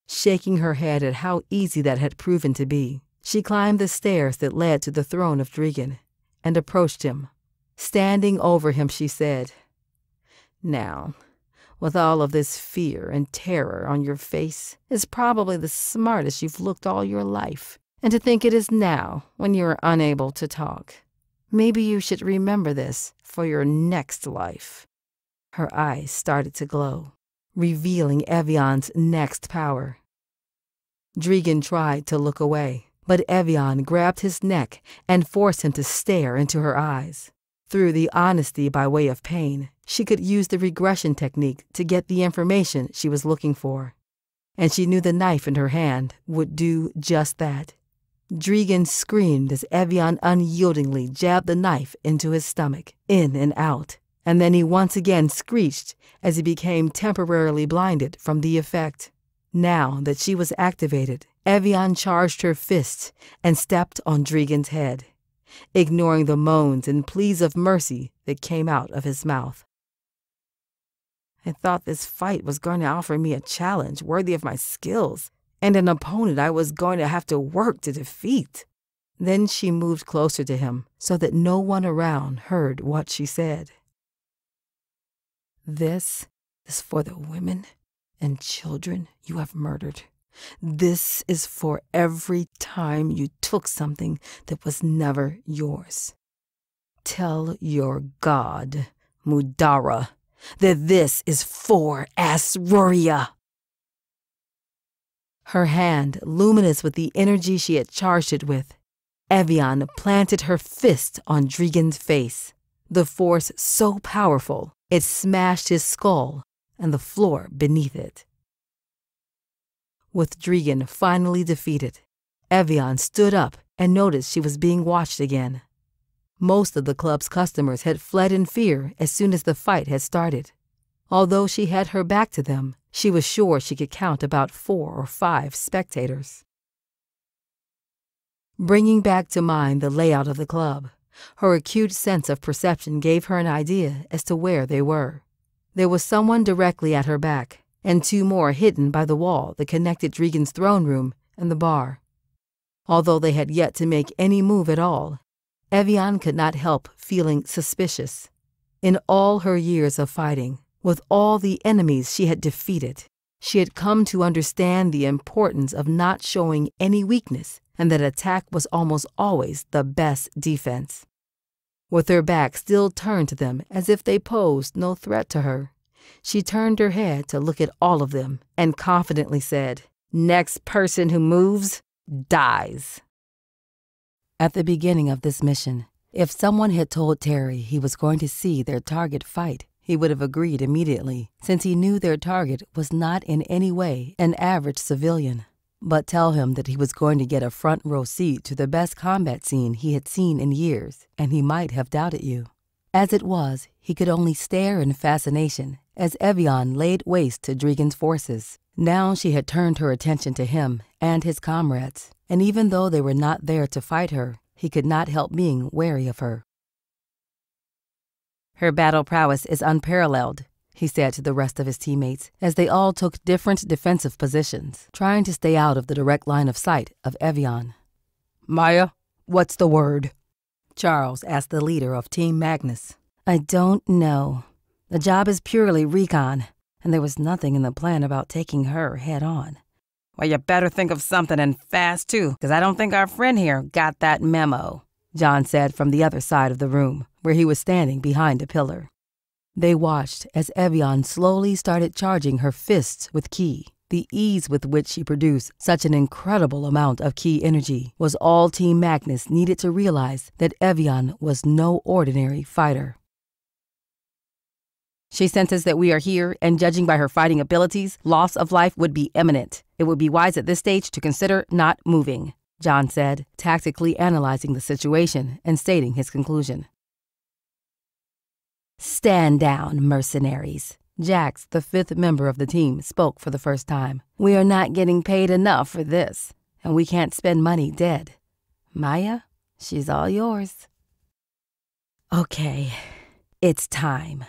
Shaking her head at how easy that had proven to be, she climbed the stairs that led to the throne of Dragan and approached him. Standing over him, she said, "Now, with all of this fear and terror on your face, is probably the smartest you've looked all your life. And to think it is now, when you are unable to talk. Maybe you should remember this for your next life." Her eyes started to glow, revealing Evian's next power. Dragan tried to look away, but Evian grabbed his neck and forced him to stare into her eyes. Through the honesty by way of pain, she could use the regression technique to get the information she was looking for. And she knew the knife in her hand would do just that. Dragan screamed as Evian unyieldingly jabbed the knife into his stomach, in and out. And then he once again screeched as he became temporarily blinded from the effect. Now that she was activated, Evian charged her fist and stepped on Dragan's head, ignoring the moans and pleas of mercy that came out of his mouth. "I thought this fight was going to offer me a challenge worthy of my skills, and an opponent I was going to have to work to defeat." Then she moved closer to him so that no one around heard what she said. "This is for the women and children you have murdered. This is for every time you took something that was never yours. Tell your god, Mudarar, that this is for Ezria." Her hand luminous with the energy she had charged it with, Evian planted her fist on Dragan's face, the force so powerful it smashed his skull and the floor beneath it. With Dragan finally defeated, Evian stood up and noticed she was being watched again. Most of the club's customers had fled in fear as soon as the fight had started. Although she had her back to them, she was sure she could count about 4 or 5 spectators. Bringing back to mind the layout of the club, her acute sense of perception gave her an idea as to where they were. There was someone directly at her back, and 2 more hidden by the wall that connected Dragan's throne room and the bar. Although they had yet to make any move at all, Evian could not help feeling suspicious. In all her years of fighting, with all the enemies she had defeated, she had come to understand the importance of not showing any weakness, and that attack was almost always the best defense. With her back still turned to them as if they posed no threat to her, she turned her head to look at all of them and confidently said, "Next person who moves dies." At the beginning of this mission, if someone had told Terry he was going to see their target fight, he would have agreed immediately, since he knew their target was not in any way an average civilian. But tell him that he was going to get a front row seat to the best combat scene he had seen in years, and he might have doubted you. As it was, he could only stare in fascination as Evian laid waste to Dragan's forces. Now she had turned her attention to him and his comrades, and even though they were not there to fight her, he could not help being wary of her. "Her battle prowess is unparalleled," he said to the rest of his teammates as they all took different defensive positions, trying to stay out of the direct line of sight of Evian. "Maya, what's the word?" Charles asked the leader of Team Magnus. "I don't know. The job is purely recon, and there was nothing in the plan about taking her head on." "Well, you better think of something, and fast too, because I don't think our friend here got that memo," John said from the other side of the room, where he was standing behind a pillar. They watched as Evian slowly started charging her fists with ki, The ease with which she produced such an incredible amount of key energy was all Team Magnus needed to realize that Evian was no ordinary fighter. She senses that we are here, and judging by her fighting abilities, loss of life would be imminent. It would be wise at this stage to consider not moving, John said, tactically analyzing the situation and stating his conclusion. Stand down, mercenaries. Jax, the 5th member of the team, spoke for the first time. We are not getting paid enough for this, and we can't spend money dead. Maya, she's all yours. Okay, it's time,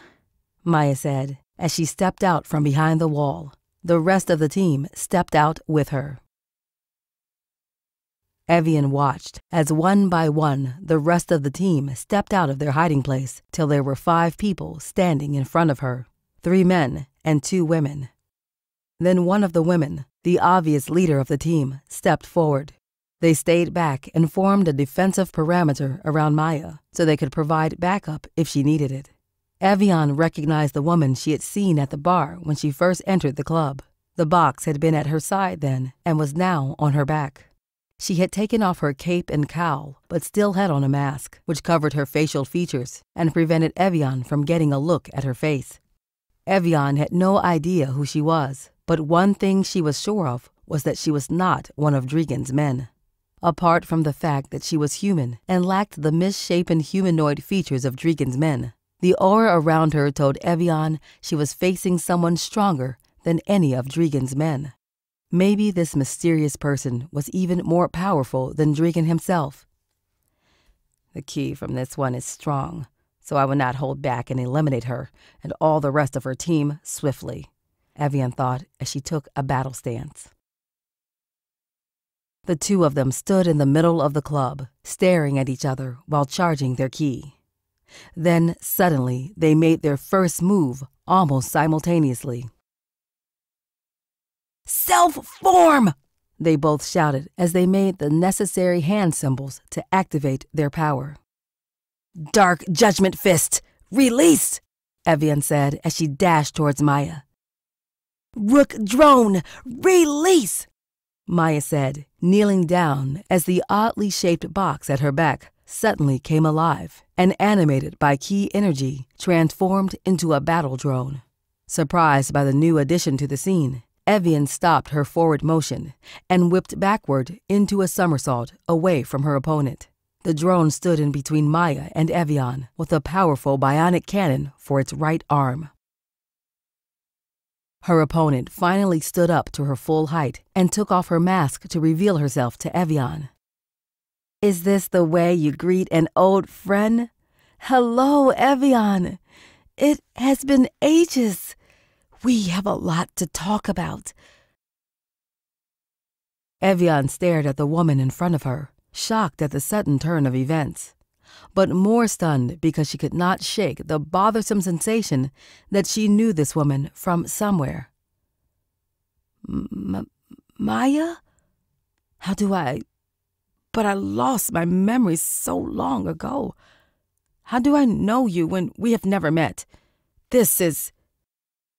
Maya said as she stepped out from behind the wall. The rest of the team stepped out with her. Evian watched as one by one the rest of the team stepped out of their hiding place till there were 5 people standing in front of her, 3 men and 2 women. Then one of the women, the obvious leader of the team, stepped forward. They stayed back and formed a defensive perimeter around Maya so they could provide backup if she needed it. Evian recognized the woman she had seen at the bar when she first entered the club. The box had been at her side then and was now on her back. She had taken off her cape and cowl, but still had on a mask, which covered her facial features and prevented Evian from getting a look at her face. Evian had no idea who she was, but one thing she was sure of was that she was not one of Dragan's men. Apart from the fact that she was human and lacked the misshapen humanoid features of Dragan's men, the aura around her told Evian she was facing someone stronger than any of Dragan's men. Maybe this mysterious person was even more powerful than Dragan himself. The key from this one is strong, so I will not hold back and eliminate her and all the rest of her team swiftly, Evian thought as she took a battle stance. The 2 of them stood in the middle of the club, staring at each other while charging their key. Then, suddenly, they made their first move almost simultaneously. Self-form! They both shouted as they made the necessary hand symbols to activate their power. Dark Judgment Fist, release! Evian said as she dashed towards Maya. Rook Drone, release! Maya said, kneeling down as the oddly shaped box at her back suddenly came alive and, animated by key energy, transformed into a battle drone. Surprised by the new addition to the scene, Evian stopped her forward motion and whipped backward into a somersault away from her opponent. The drone stood in between Maya and Evian with a powerful bionic cannon for its right arm. Her opponent finally stood up to her full height and took off her mask to reveal herself to Evian. Is this the way you greet an old friend? Hello, Evian. It has been ages. We have a lot to talk about. Evian stared at the woman in front of her, shocked at the sudden turn of events, but more stunned because she could not shake the bothersome sensation that she knew this woman from somewhere. Maya? How do I... But I lost my memory so long ago. How do I know you when we have never met? This is...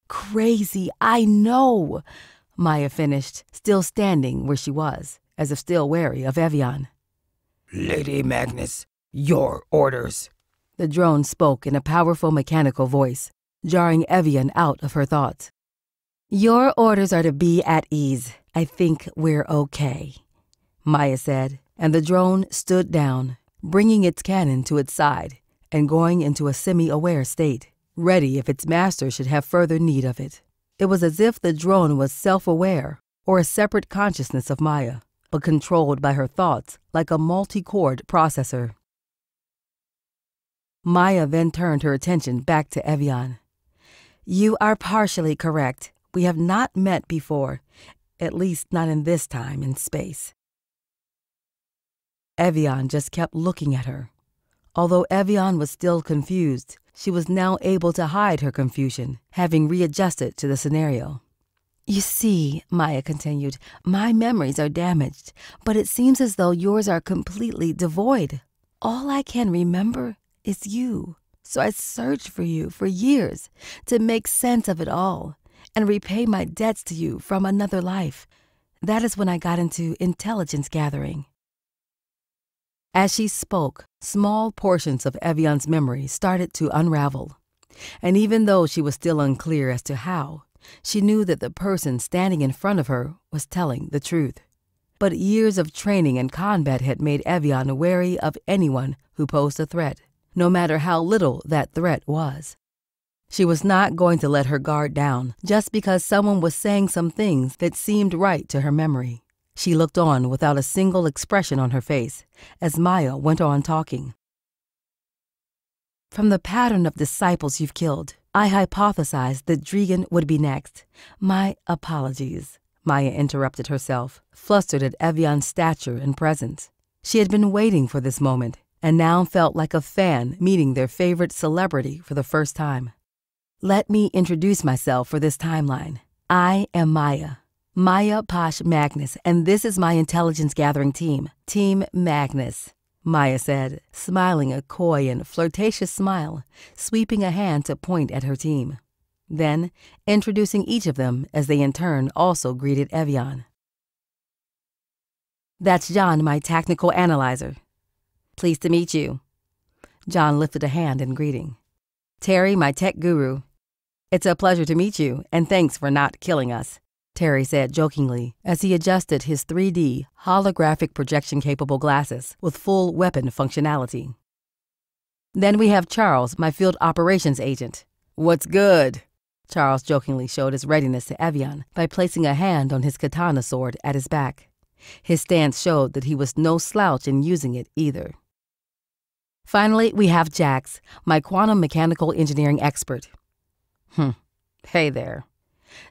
crazy, I know, Maya finished, still standing where she was, as if still wary of Evian. Lady Magnus, your orders. The drone spoke in a powerful mechanical voice, jarring Evian out of her thoughts. Your orders are to be at ease. I think we're okay, Maya said, and the drone stood down, bringing its cannon to its side and going into a semi-aware state, ready if its master should have further need of it. It was as if the drone was self-aware or a separate consciousness of Maya, but controlled by her thoughts like a multi-core processor. Maya then turned her attention back to Evian. You are partially correct. We have not met before, at least not in this time and space. Evian just kept looking at her. Although Evian was still confused, she was now able to hide her confusion, having readjusted to the scenario. You see, Maya continued, my memories are damaged, but it seems as though yours are completely devoid. All I can remember is you. So I searched for you for years to make sense of it all, and repay my debts to you from another life. That is when I got into intelligence gathering." As she spoke, small portions of Evian's memory started to unravel. And even though she was still unclear as to how, she knew that the person standing in front of her was telling the truth. But years of training in combat had made Evian wary of anyone who posed a threat, no matter how little that threat was. She was not going to let her guard down just because someone was saying some things that seemed right to her memory. She looked on without a single expression on her face as Maya went on talking. "From the pattern of disciples you've killed, I hypothesized that Dragan would be next. My apologies," Maya interrupted herself, flustered at Evian's stature and presence. She had been waiting for this moment and now felt like a fan meeting their favorite celebrity for the first time. "Let me introduce myself for this timeline. I am Maya Posh Magnus, and this is my intelligence gathering team, Team Magnus," Maya said, smiling a coy and flirtatious smile, sweeping a hand to point at her team. Then, introducing each of them as they in turn also greeted Evian. "That's John, my technical analyzer." "Pleased to meet you." John lifted a hand in greeting. "Terry, my tech guru." "It's a pleasure to meet you, and thanks for not killing us," Terry said jokingly as he adjusted his 3D holographic projection-capable glasses with full weapon functionality. "Then we have Charles, my field operations agent." "What's good?" Charles jokingly showed his readiness to Evian by placing a hand on his katana sword at his back. His stance showed that he was no slouch in using it either. "Finally, we have Jax, my quantum mechanical engineering expert." Hey there."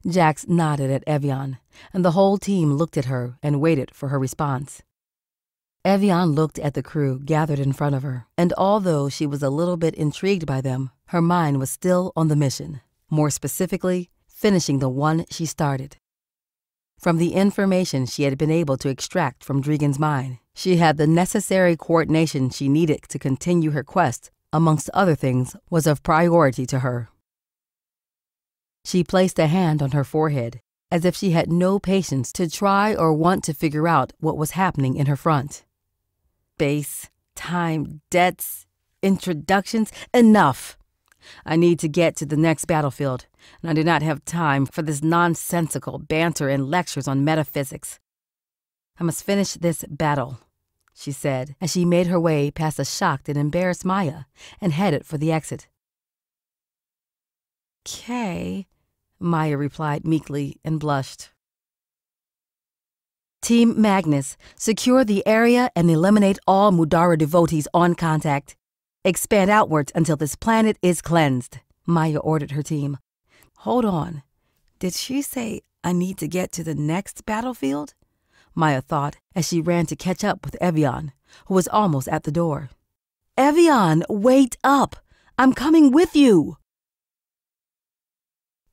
Jax nodded at Evian, and the whole team looked at her and waited for her response. Evian looked at the crew gathered in front of her, and although she was a little bit intrigued by them, her mind was still on the mission, more specifically, finishing the one she started. From the information she had been able to extract from Dragan's mind, she had the necessary coordination she needed to continue her quest, amongst other things, was of priority to her. She placed a hand on her forehead, as if she had no patience to try or want to figure out what was happening in her front. "Base, time, debts, introductions, enough! I need to get to the next battlefield, and I do not have time for this nonsensical banter and lectures on metaphysics. I must finish this battle," she said as she made her way past a shocked and embarrassed Maya and headed for the exit. "Okay," Maya replied meekly and blushed. "Team Magnus, secure the area and eliminate all Mudarar devotees on contact. Expand outwards until this planet is cleansed," Maya ordered her team. "Hold on. Did she say I need to get to the next battlefield?" Maya thought as she ran to catch up with Evian, who was almost at the door. "Evian, wait up! I'm coming with you!"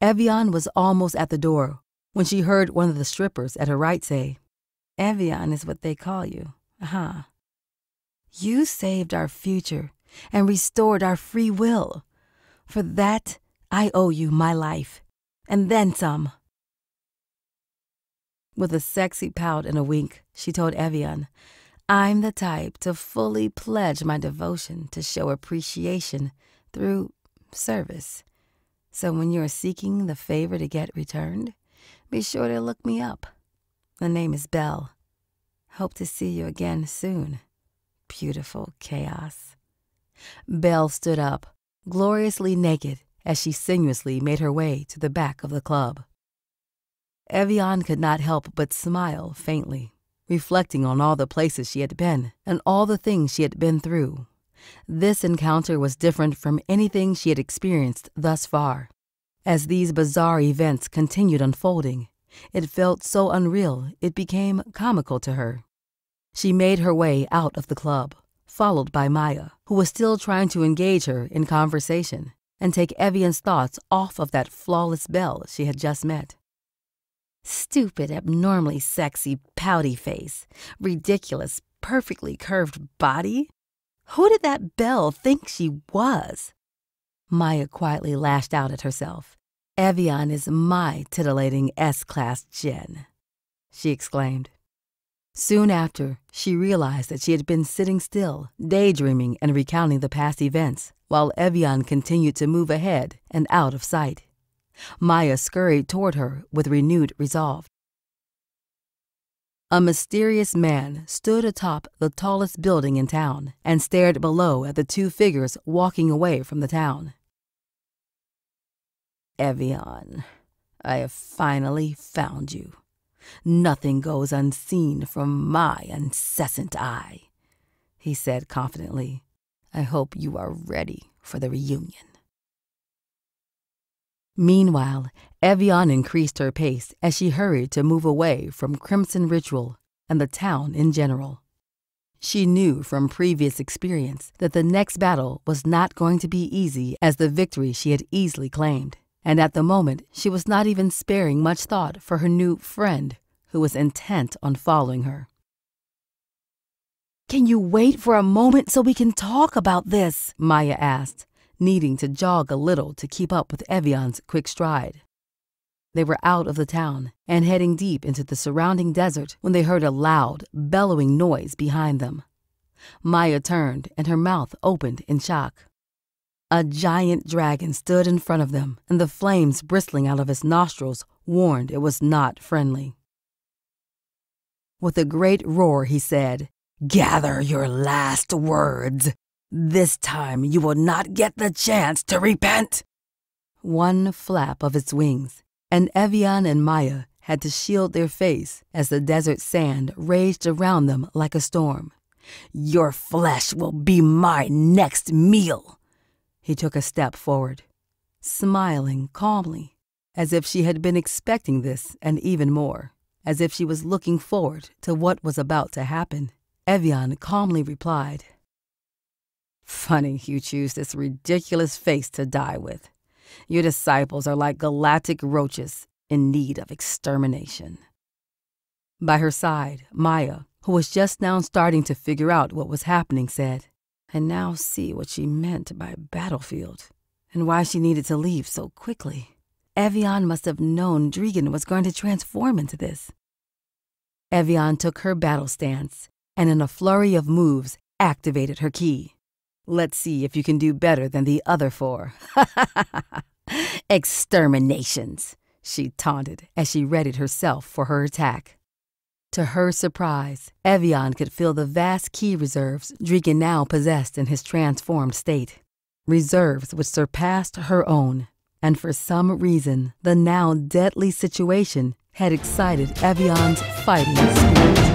Evian was almost at the door when she heard one of the strippers at her right say, "Evian is what they call you, huh? You saved our future and restored our free will. For that, I owe you my life, and then some." With a sexy pout and a wink, she told Evian, "I'm the type to fully pledge my devotion to show appreciation through service. So when you're seeking the favor to get returned, be sure to look me up. The name is Belle. Hope to see you again soon. Beautiful chaos." Belle stood up, gloriously naked, as she sinuously made her way to the back of the club. Evian could not help but smile faintly, reflecting on all the places she had been and all the things she had been through. This encounter was different from anything she had experienced thus far. As these bizarre events continued unfolding, it felt so unreal it became comical to her. She made her way out of the club, followed by Maya, who was still trying to engage her in conversation and take Evian's thoughts off of that flawless Belle she had just met. Stupid, abnormally sexy, pouty face, ridiculous, perfectly curved body. Who did that Belle think she was? Maya quietly lashed out at herself, Evian is my titillating S-class Gen, she exclaimed. Soon after, she realized that she had been sitting still, daydreaming and recounting the past events, while Evian continued to move ahead and out of sight. Maya scurried toward her with renewed resolve. A mysterious man stood atop the tallest building in town and stared below at the two figures walking away from the town. Evian, I have finally found you. Nothing goes unseen from my incessant eye, he said confidently. I hope you are ready for the reunion. Meanwhile, Evian increased her pace as she hurried to move away from Crimson Ritual and the town in general. She knew from previous experience that the next battle was not going to be easy as the victory she had easily claimed. And at the moment, she was not even sparing much thought for her new friend, who was intent on following her. Can you wait for a moment so we can talk about this? Maya asked, needing to jog a little to keep up with Evian's quick stride. They were out of the town and heading deep into the surrounding desert when they heard a loud, bellowing noise behind them. Maya turned and her mouth opened in shock. A giant dragon stood in front of them, and the flames bristling out of his nostrils warned it was not friendly. With a great roar, he said, "Gather your last words. This time you will not get the chance to repent." One flap of its wings, and Evian and Maya had to shield their face as the desert sand raged around them like a storm. "Your flesh will be my next meal." He took a step forward, smiling calmly, as if she had been expecting this and even more, as if she was looking forward to what was about to happen. Evian calmly replied, "Funny you choose this ridiculous face to die with. Your disciples are like galactic roaches in need of extermination." By her side, Maya, who was just now starting to figure out what was happening, said, "I now see what she meant by battlefield, and why she needed to leave so quickly. Evian must have known Dragan was going to transform into this." Evian took her battle stance, and in a flurry of moves, activated her ki. "Let's see if you can do better than the other four." "Exterminations," she taunted as she readied herself for her attack. To her surprise, Evian could feel the vast ki reserves Dragan now possessed in his transformed state. Reserves which surpassed her own, and for some reason, the now deadly situation had excited Evian's fighting spirit.